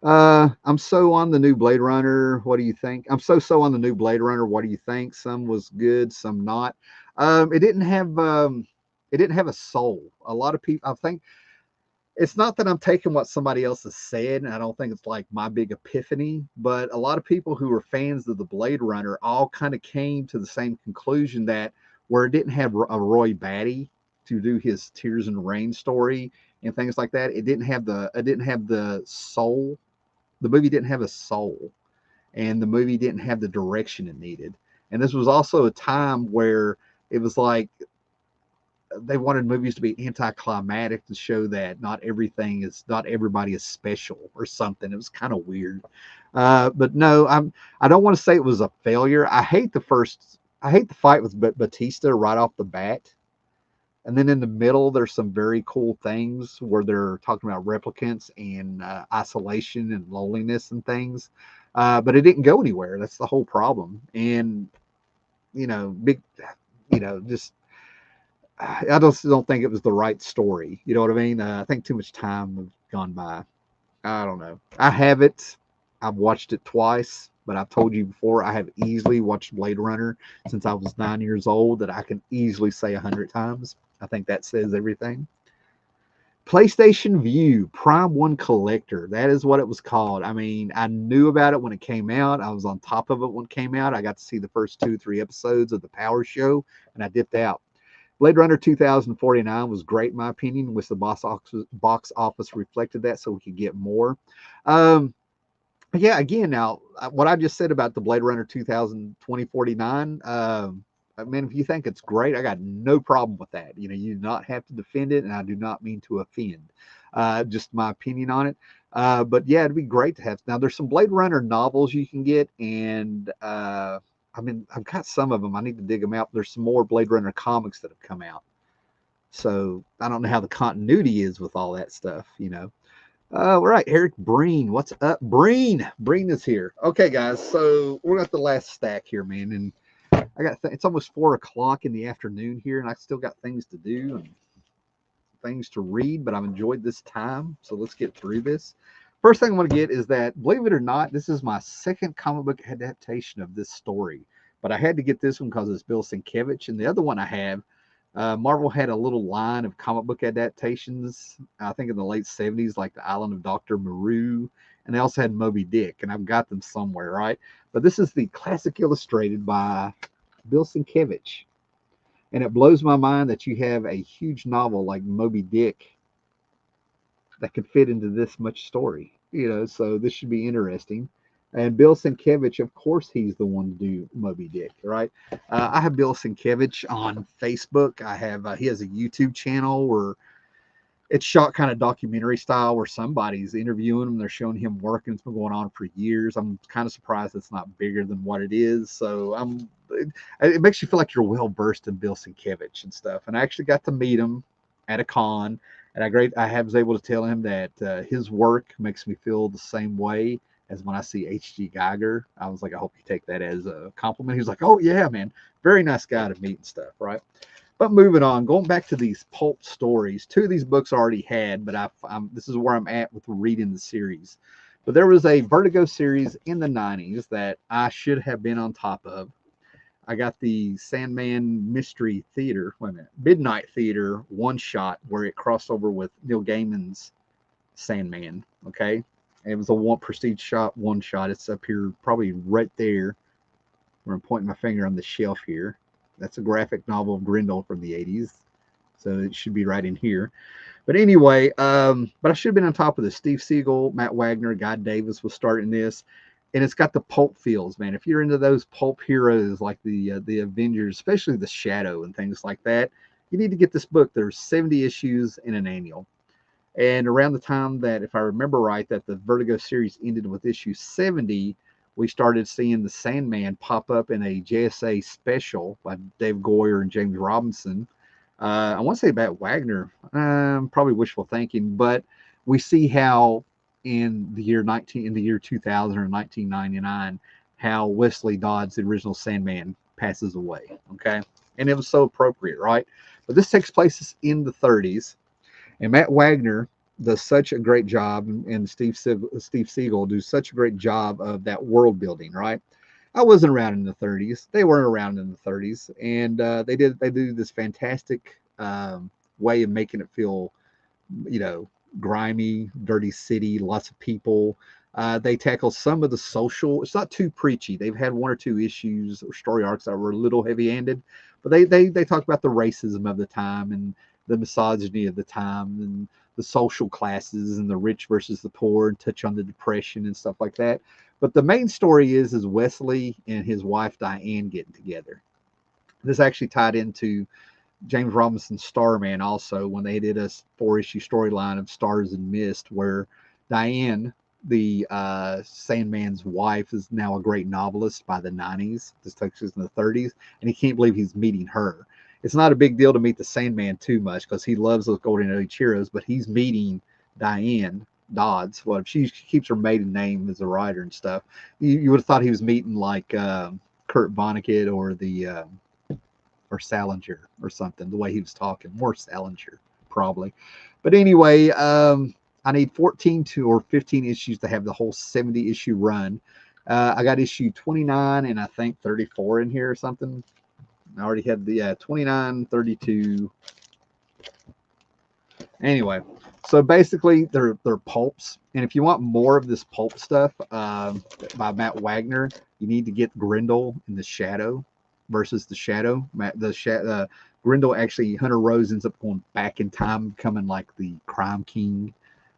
I'm so on the new Blade Runner. What do you think? I'm so on the new Blade Runner. What do you think? Some was good, some not. It didn't have a soul. A lot of people, I think, it's not that I'm taking what somebody else has said, and I don't think it's like my big epiphany, but a lot of people who are fans of the Blade Runner all kind of came to the same conclusion, that where it didn't have a Roy Batty to do his Tears in the Rain story and things like that, it didn't have the soul. The movie didn't have a soul, and the movie didn't have the direction it needed. And this was also a time where it was like they wanted movies to be anticlimactic, to show that not everybody is special or something. It was kind of weird. But no, I don't want to say it was a failure. I hate the fight with Batista right off the bat. And then in the middle, there's some very cool things where they're talking about replicants and isolation and loneliness and things. But it didn't go anywhere. That's the whole problem. And, big, just I just don't think it was the right story. You know what I mean? I think too much time has gone by. I don't know. I have it. I've watched it twice, but I've told you before I have easily watched Blade Runner since I was 9 years old. That I can easily say 100 times. I think that says everything. PlayStation Vue Prime One Collector. That is what it was called. I mean, I knew about it when it came out. I was on top of it when it came out. I got to see the first 2, 3 episodes of the Power Show, and I dipped out. Blade Runner 2049 was great, in my opinion, which the box office reflected that, so we could get more. Yeah, again, now, what I just said about the Blade Runner 2049, I mean, if you think it's great, I got no problem with that. You do not have to defend it, and I do not mean to offend. Just my opinion on it. But yeah, it'd be great to have. Now, there's some Blade Runner novels you can get, and I mean, I've got some of them. I need to dig them out. There's some more Blade Runner comics that have come out. So I don't know how the continuity is with all that stuff. All right, Eric Breen, what's up? Breen is here. Okay, guys, so we're at the last stack here, man, and I got it's almost 4 o'clock in the afternoon here, and I still got things to do and things to read, but I've enjoyed this time, so let's get through this. First thing I want to get is that, believe it or not, this is my second comic book adaptation of this story, but I had to get this one because it's Bill Sienkiewicz, and the other one I have, Marvel had a little line of comic book adaptations, I think in the late 70s, like The Island of Dr. Moreau, and they also had Moby Dick, and I've got them somewhere, right? But this is the classic illustrated by Bill Sienkiewicz. And it blows my mind that you have a huge novel like Moby Dick that could fit into this much story. So this should be interesting. And Bill Sienkiewicz, of course, he's the one to do Moby Dick, right? I have Bill Sienkiewicz on Facebook. I have he has a YouTube channel where it's shot kind of documentary style, where somebody's interviewing him. They're showing him working. It's been going on for years. I'm kind of surprised it's not bigger than what it is. So it makes you feel like you're well versed in Bill Sienkiewicz and stuff. And I actually got to meet him at a con, and I was able to tell him that his work makes me feel the same way as when I see H.G. Geiger. I was like, I hope you take that as a compliment. He was like, oh yeah, man, very nice guy to meet and stuff, right? But moving on, going back to these pulp stories, 2 of these books I already had, but this is where I'm at with reading the series. But there was a Vertigo series in the 90s that I should have been on top of. I got the Sandman Mystery Theater, Midnight Theater one-shot where it crossed over with Neil Gaiman's Sandman, okay? And it was a prestige shot one-shot. It's up here probably right there where I'm pointing my finger on the shelf here. That's a graphic novel of Grendel from the 80s. So it should be right in here. But anyway, but I should have been on top of this. Steve Siegel, Matt Wagner, Guy Davis was starting this. And it's got the pulp feels, man. If you're into those pulp heroes like the Avengers, especially the Shadow and things like that, you need to get this book. There's 70 issues in an annual. And around the time that, if I remember right, that the Vertigo series ended with issue 70, we started seeing the Sandman pop up in a JSA special by Dave Goyer and James Robinson. I want to say about Wagner, probably wishful thinking, but we see how in the year 2000 or 1999, how Wesley Dodds, the original Sandman, passes away. Okay, and it was so appropriate, right? But this takes place in the 30s, and Matt Wagner does such a great job, and Steve Siegel do such a great job of that world building, right? I wasn't around in the 30s. They weren't around in the 30s, and they do this fantastic way of making it feel, grimy, dirty city, lots of people. They tackle some of the social. It's not too preachy. They've had 1 or 2 issues or story arcs that were a little heavy-handed, but they talk about the racism of the time and the misogyny of the time and the social classes and the rich versus the poor, and touch on the depression and stuff like that. But the main story is Wesley and his wife Diane getting together. This actually tied into James Robinson's Starman also, when they did a 4-issue storyline of Stars and Mist, where Diane, the Sandman's wife, is now a great novelist by the 90s. This takes us in the 30s, and he can't believe he's meeting her. it's not a big deal to meet the Sandman too much because he loves those Golden Age heroes, but he's meeting Diane Dodds. Well, she keeps her maiden name as a writer and stuff. You would have thought he was meeting like Kurt Vonnegut or Salinger or something. The way he was talking, more Salinger probably. But anyway, I need 14 to or 15 issues to have the whole 70 issue run. I got issue 29 and I think 34 in here or something. I already had the 29, 32. Anyway, so basically they're pulps, and if you want more of this pulp stuff by Matt Wagner, you need to get Grendel in the Shadow versus the Shadow. Grendel actually, Hunter Rose ends up going back in time, becoming like the crime king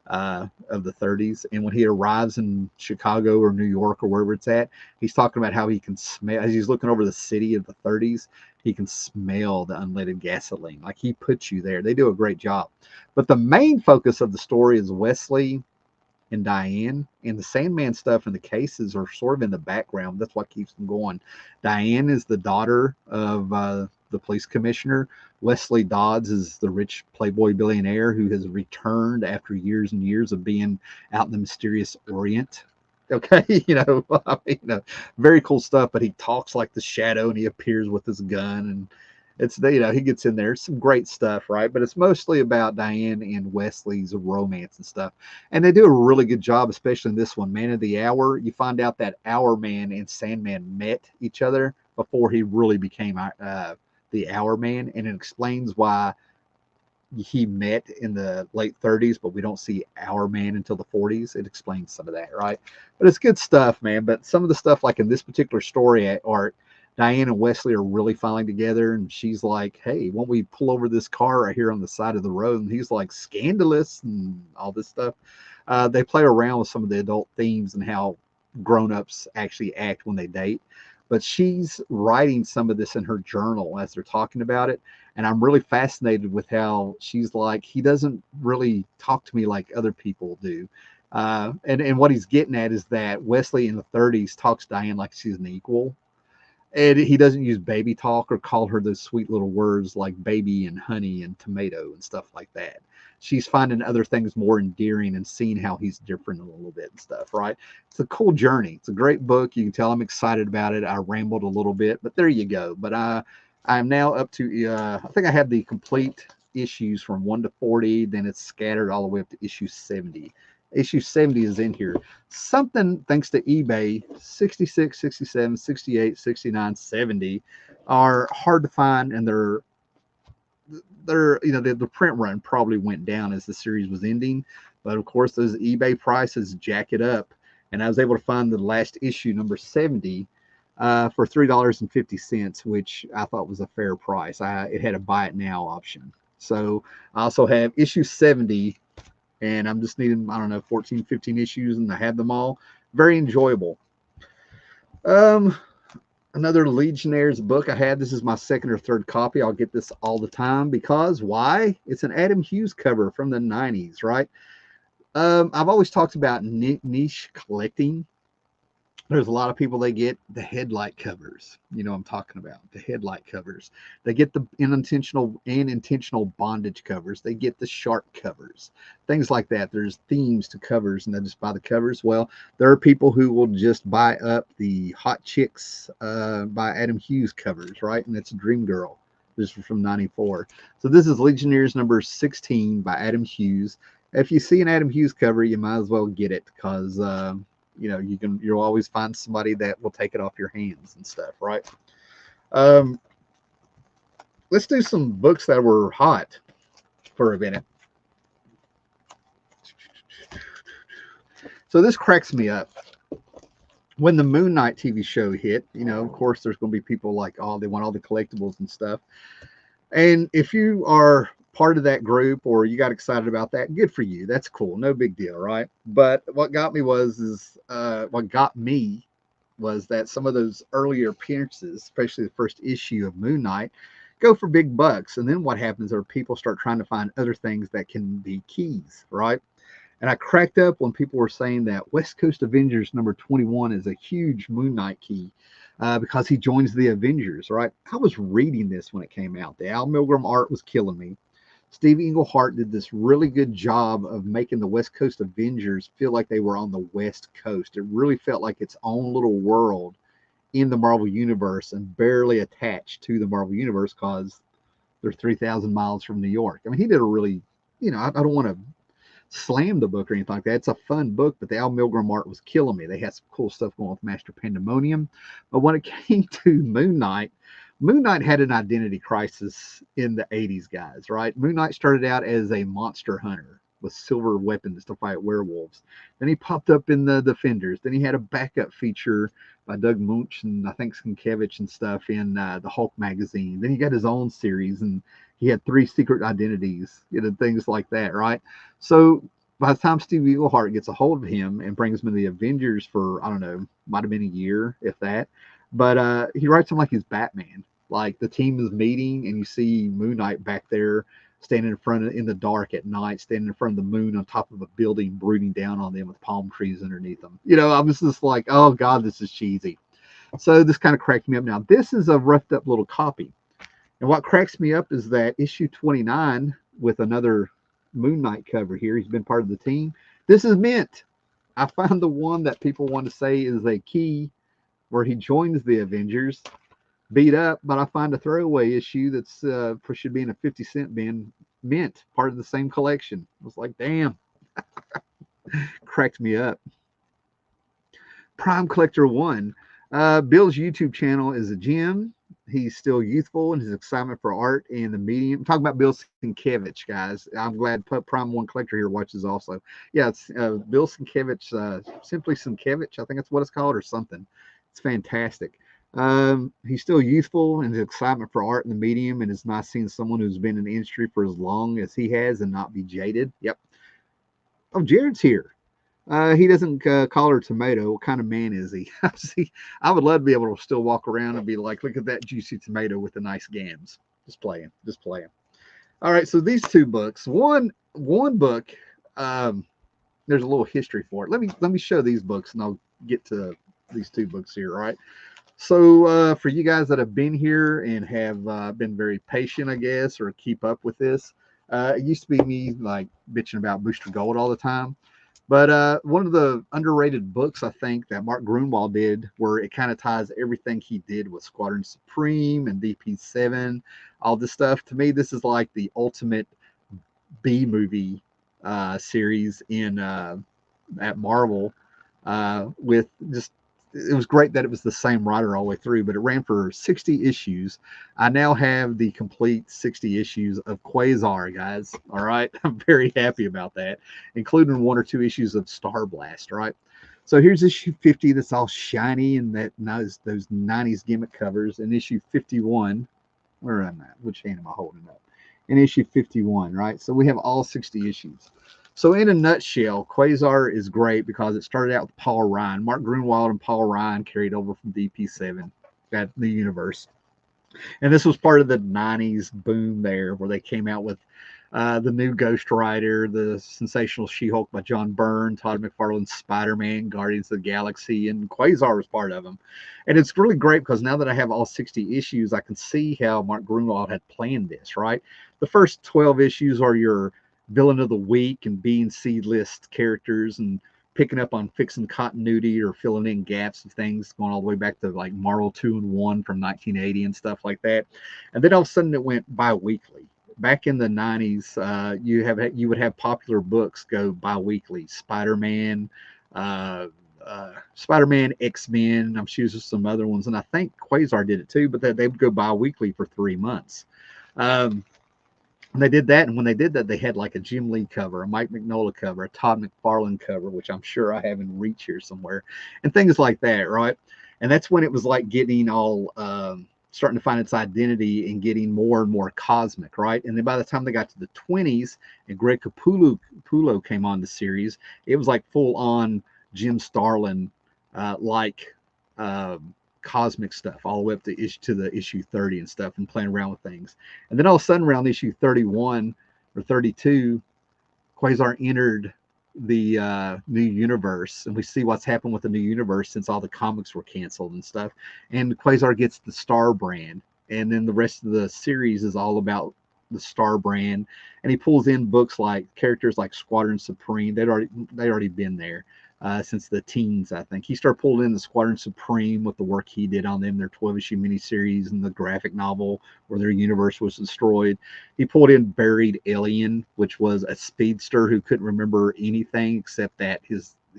of the 30s. And when he arrives in Chicago or New York or wherever it's at, he's talking about how he can smell, as he's looking over the city of the 30s, he can smell the unleaded gasoline. Like he puts you there. They do a great job. But the main focus of the story is Wesley and Diane, and the Sandman stuff and the cases are sort of in the background. That's what keeps them going. Diane is the daughter of the police commissioner. Wesley Dodds is the rich playboy billionaire who has returned after years and years of being out in the mysterious Orient. Okay, I mean, very cool stuff. But he talks like the Shadow, and he appears with his gun, and it's he gets in there. Some great stuff, right? But it's mostly about Diane and Wesley's romance and stuff. And they do a really good job, especially in this one, Man of the Hour. You find out that Hour Man and Sandman met each other before he really became the Hour Man, and it explains why he met in the late 30s, but we don't see Hour Man until the 40s. It explains some of that, right? But it's good stuff, man. But some of the stuff, like in this particular story art, Diane and Wesley are really falling together, and she's like, hey, won't we pull over this car right here on the side of the road? And he's like, scandalous and all this stuff. They play around with some of the adult themes and how grown-ups actually act when they date. But she's writing some of this in her journal as they're talking about it. And I'm really fascinated with how she's like, he doesn't really talk to me like other people do. And what he's getting at is that Wesley in the 30s talks to Diane like she's an equal. And he doesn't use baby talk or call her those sweet little words like baby and honey and tomato and stuff like that. She's finding other things more endearing and seeing how he's different a little bit and stuff, right? It's a cool journey. It's a great book. You can tell I'm excited about it. I rambled a little bit, but there you go. But I'm now up to, I think I have the complete issues from 1 to 40. Then it's scattered all the way up to issue 70. Issue 70 is in here. Something, thanks to eBay, 66, 67, 68, 69, 70 are hard to find, and they're the print run probably went down as the series was ending, but of course those eBay prices jack it up, and I was able to find the last issue, number 70, for $3.50, which I thought was a fair price. It had a buy it now option. So I also have issue 70, and I'm just needing, I don't know, 14, 15 issues, and I have them all. Very enjoyable. Another Legionnaires book I had. This is my second or third copy. I'll get this all the time because why? It's an Adam Hughes cover from the 90s, right? I've always talked about niche collecting. There's a lot of people, they get the headlight covers. You know what I'm talking about, the headlight covers. They get the intentional bondage covers. They get the shark covers, things like that. There's themes to covers, and they just buy the covers. Well, there are people who will just buy up the Hot Chicks by Adam Hughes covers, right? And it's Dream Girl. This is from 94. So this is Legionnaires number 16 by Adam Hughes. If you see an Adam Hughes cover, you might as well get it because you'll always find somebody that will take it off your hands and stuff, right? Let's do some books that were hot for a minute. So this cracks me up. When the Moon Knight TV show hit, of course, there's going to be people like, oh, they want all the collectibles and stuff. And if you are part of that group or you got excited about that, good for you. That's cool. No big deal, right? But what got me was that some of those earlier appearances, especially the first issue of Moon Knight, go for big bucks. And then what happens are people start trying to find other things that can be keys, right? And I cracked up when people were saying that West Coast Avengers number 21 is a huge Moon Knight key. because he joins the Avengers, right? I was reading this when it came out. The Al Milgrom art was killing me. Steve Englehart did this really good job of making the West Coast Avengers feel like they were on the West Coast. It really felt like its own little world in the Marvel Universe and barely attached to the Marvel Universe because they're 3,000 miles from New York. I mean, he did a really, I don't want to slam the book or anything like that. It's a fun book, but the Al Milgrom art was killing me. They had some cool stuff going with Master Pandemonium. But when it came to Moon Knight had an identity crisis in the 80s, guys, right? Moon Knight started out as a monster hunter with silver weapons to fight werewolves. Then he popped up in the Defenders. Then he had a backup feature by Doug Munch and I think Sienkiewicz and stuff in the Hulk magazine. Then he got his own series and he had 3 secret identities, things like that, right? So by the time Steve Englehart gets a hold of him and brings him in the Avengers for, I don't know, might have been a year, if that. But he writes him like he's Batman. Like the team is meeting and you see Moon Knight back there standing in the dark at night, standing in front of the moon on top of a building, brooding down on them with palm trees underneath them. I was just like, oh God, this is cheesy. So this kind of cracked me up. Now, this is a roughed up little copy. And what cracks me up is that issue 29 with another Moon Knight cover here. He's been part of the team. This is mint. I found the one that people want to say is a key where he joins the Avengers, beat up, but I find a throwaway issue that's should be in a 50-cent bin, mint, part of the same collection. I was like, damn. Cracked me up. Prime Collector 1. Bill's YouTube channel is a gem. He's still youthful in his excitement for art and the medium. I'm talking about Bill Sienkiewicz, guys. I'm glad Prime 1 Collector here watches also. Yeah, it's Bill Sienkiewicz, simply Sienkiewicz, I think that's what it's called, or something. It's fantastic. He's still youthful in his excitement for art and the medium, and it's nice seeing someone who's been in the industry for as long as he has and not be jaded. Yep. Oh, Jared's here. He doesn't call her tomato. What kind of man is he? See, I would love to be able to still walk around and be like, look at that juicy tomato with the nice gams. Just playing. All right, so these 2 books. One book, there's a little history for it. Let me show these books, and I'll get to these 2 books here. All right. So for you guys that have been here and have been very patient, I guess, or keep up with this, it used to be me like bitching about Booster Gold all the time. But one of the underrated books, I think, that Mark Gruenwald did, where it kind of ties everything he did with Squadron Supreme and DP7, all this stuff. To me, this is like the ultimate B movie series at Marvel. With just, it was great that it was the same writer all the way through, but it ran for 60 issues. I now have the complete 60 issues of Quasar, guys. All right. I'm very happy about that, including 1 or 2 issues of Star Blast. Right. So here's issue 50 that's all shiny and those 90s gimmick covers. And issue 51, where am I? Which hand am I holding up? In issue 51, right? So we have all 60 issues. So in a nutshell, Quasar is great because it started out with Paul Ryan. Mark Gruenwald and Paul Ryan carried over from DP7 at the universe. And this was part of the 90s boom there where they came out with the new Ghost Rider, the sensational She-Hulk by John Byrne, Todd McFarlane's Spider-Man, Guardians of the Galaxy, and Quasar was part of them. And it's really great because now that I have all 60 issues, I can see how Mark Gruenwald had planned this, right? The first 12 issues are your villain of the week and B and C list characters and picking up on fixing continuity or filling in gaps of things going all the way back to like Marvel 2 and 1 from 1980 and stuff like that. And then all of a sudden it went bi-weekly. Back in the 90s, you would have popular books go bi-weekly. Spider-Man, X-Men, I'm sure there's some other ones, and I think Quasar did it too, but they would go bi-weekly for 3 months. And they did that, and when they did that, they had like a Jim Lee cover, a Mike Mignola cover, a Todd McFarlane cover, which I'm sure I have in reach here somewhere, and things like that, right? And that's when it was like getting all starting to find its identity and getting more and more cosmic, right? And then by the time they got to the 20s and Greg Capullo came on the series, it was like full on Jim Starlin cosmic stuff all the way up to the issue 30 and stuff, and playing around with things. And then all of a sudden around issue 31 or 32, Quasar entered the new universe, and we see what's happened with the new universe since all the comics were canceled and stuff. And Quasar gets the Star brand, and then the rest of the series is all about the Star brand. And he pulls in books like characters like Squadron Supreme. They'd already been there since the teens, I think. He started pulling in the Squadron Supreme with the work he did on them, their 12-issue miniseries and the graphic novel where their universe was destroyed. He pulled in Buried Alien, which was a speedster who couldn't remember anything except that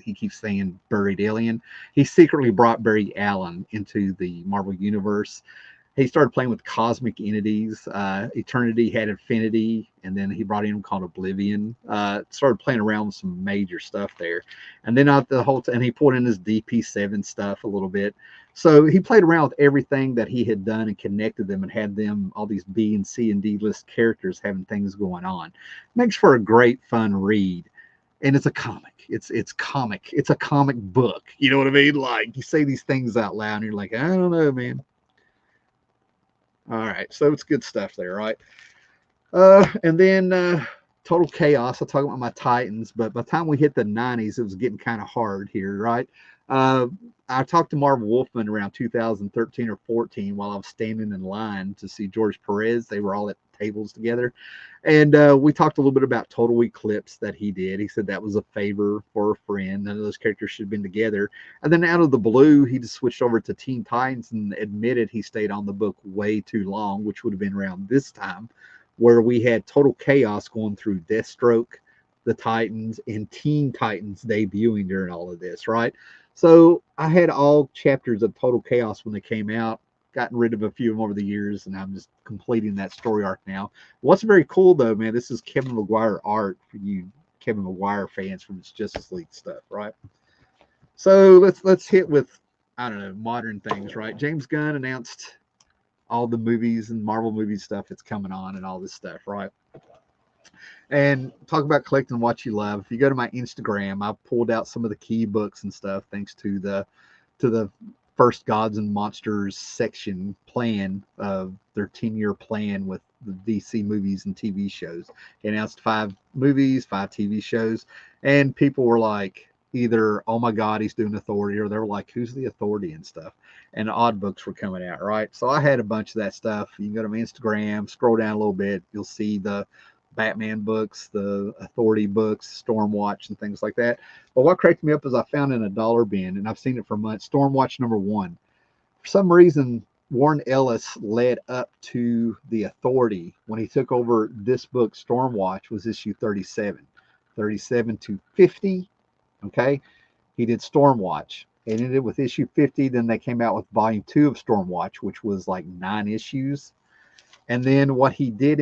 he keeps saying Buried Alien. He secretly brought Barry Allen into the Marvel Universe. He started playing with cosmic entities. Eternity had Infinity, and then he brought in one called Oblivion. Started playing around with some major stuff there, and then out the whole and he pulled in his DP7 stuff a little bit. So he played around with everything that he had done and connected them and had them all these B and C and D list characters having things going on. Makes for a great fun read, and it's a comic. It's comic. It's a comic book. You know what I mean? Like you say these things out loud, and you're like, I don't know, man. All right, so it's good stuff there, right? And then Total Chaos. I'll talk about my Titans, but by the time we hit the 90s, it was getting kind of hard here, right? I talked to Marv Wolfman around 2013 or 14 while I was standing in line to see George Perez. They were all at tables together. And we talked a little bit about Total Eclipse that he did. He said that was a favor for a friend. None of those characters should have been together. And then out of the blue, he just switched over to Teen Titans and admitted he stayed on the book way too long, which would have been around this time, where we had Total Chaos going through Deathstroke, the Titans, and Teen Titans debuting during all of this, right? So I had all chapters of Total Chaos when they came out, gotten rid of a few of them over the years, and I'm just completing that story arc now. What's very cool though, man, this is Kevin Maguire art for you Kevin Maguire fans from his Justice League stuff, right? So let's hit with, I don't know, modern things, right? James Gunn announced all the movies and Marvel movie stuff that's coming on and all this stuff, right? And talk about collecting what you love. If you go to my Instagram, I pulled out some of the key books and stuff thanks to the first Gods and Monsters section plan of their 10-year plan with the DC movies and TV shows. He announced 5 movies, 5 TV shows, and people were like, either, oh my God, he's doing Authority, or they were like, who's the Authority and stuff. And odd books were coming out, right? So I had a bunch of that stuff. You can go to my Instagram, scroll down a little bit, you'll see the Batman books, the Authority books, Stormwatch, and things like that. But what cracked me up is I found in a dollar bin, and I've seen it for months, Stormwatch #1. For some reason, Warren Ellis led up to the Authority when he took over this book. Stormwatch was issue 37 to 50. Okay, he did Stormwatch. It ended with issue 50. Then they came out with volume 2 of Stormwatch, which was like 9 issues. And then what he did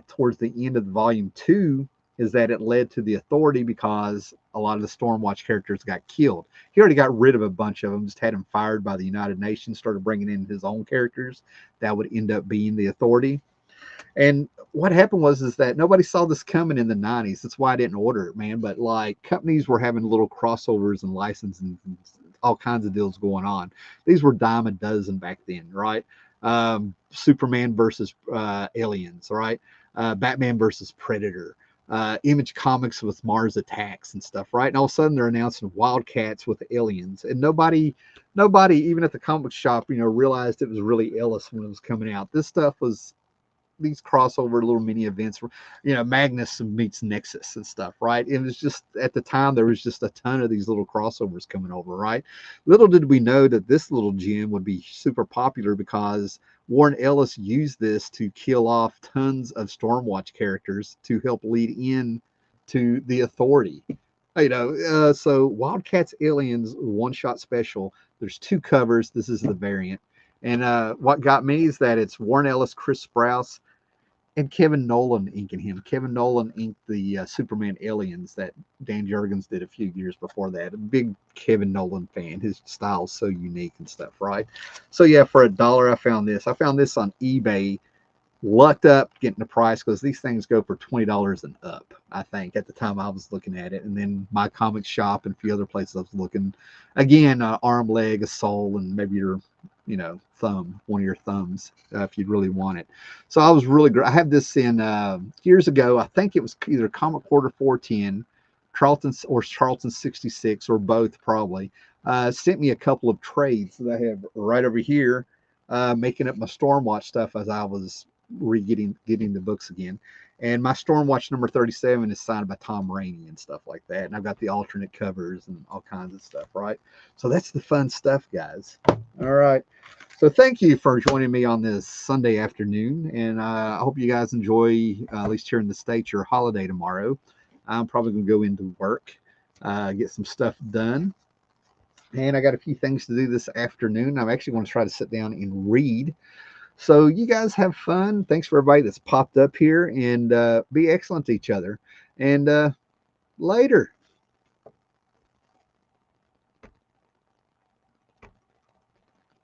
towards the end of the volume 2 is that it led to the Authority because a lot of the Stormwatch characters got killed. He already got rid of a bunch of them, just had them fired by the United Nations, started bringing in his own characters that would end up being the Authority. And what happened is that nobody saw this coming in the 90s. That's why I didn't order it, man. But like companies were having little crossovers and licensing and all kinds of deals going on. These were dime a dozen back then, right? Superman versus aliens, right? Batman versus Predator. Image Comics with Mars Attacks and stuff, right? And all of a sudden they're announcing Wildcats with aliens, and nobody, even at the comic shop, realized it was really Ellis when it was coming out. This stuff was these crossover little mini events, Magnus meets Nexus and stuff, right? It was just, at the time, there was just a ton of these little crossovers coming over, right? Little did we know that this little gem would be super popular because Warren Ellis used this to kill off tons of Stormwatch characters to help lead in to the Authority. So Wildcats Aliens one-shot special. There's 2 covers. This is the variant. And what got me is that it's Warren Ellis, Chris Sprouse, and Kevin Nolan inking him. Kevin Nolan inked the Superman Aliens that Dan Jurgens did a few years before that. A big Kevin Nolan fan. His style's so unique and stuff, right? So yeah, for $1, I found this. I found this on eBay. Lucked up getting the price because these things go for $20 and up, I think, at the time I was looking at it. And then my comic shop and a few other places I was looking. Again, arm, leg, a sole, and maybe your thumb, one of your thumbs, if you'd really want it. So I was really great. I had this in years ago. I think it was either Comic Quarter 410 Charlton 66 or both probably, sent me a couple of trades that I have right over here, making up my Stormwatch stuff as I was getting the books again. And my Stormwatch number 37 is signed by Tom Rainey and stuff like that. And I've got the alternate covers and all kinds of stuff, right? So that's the fun stuff, guys. All right. So thank you for joining me on this Sunday afternoon. And I hope you guys enjoy, at least here in the States, your holiday tomorrow. I'm probably going to go into work, get some stuff done. And I got a few things to do this afternoon. I'm actually going to try to sit down and read. So you guys have fun. Thanks for everybody that's popped up here, and be excellent to each other. And later.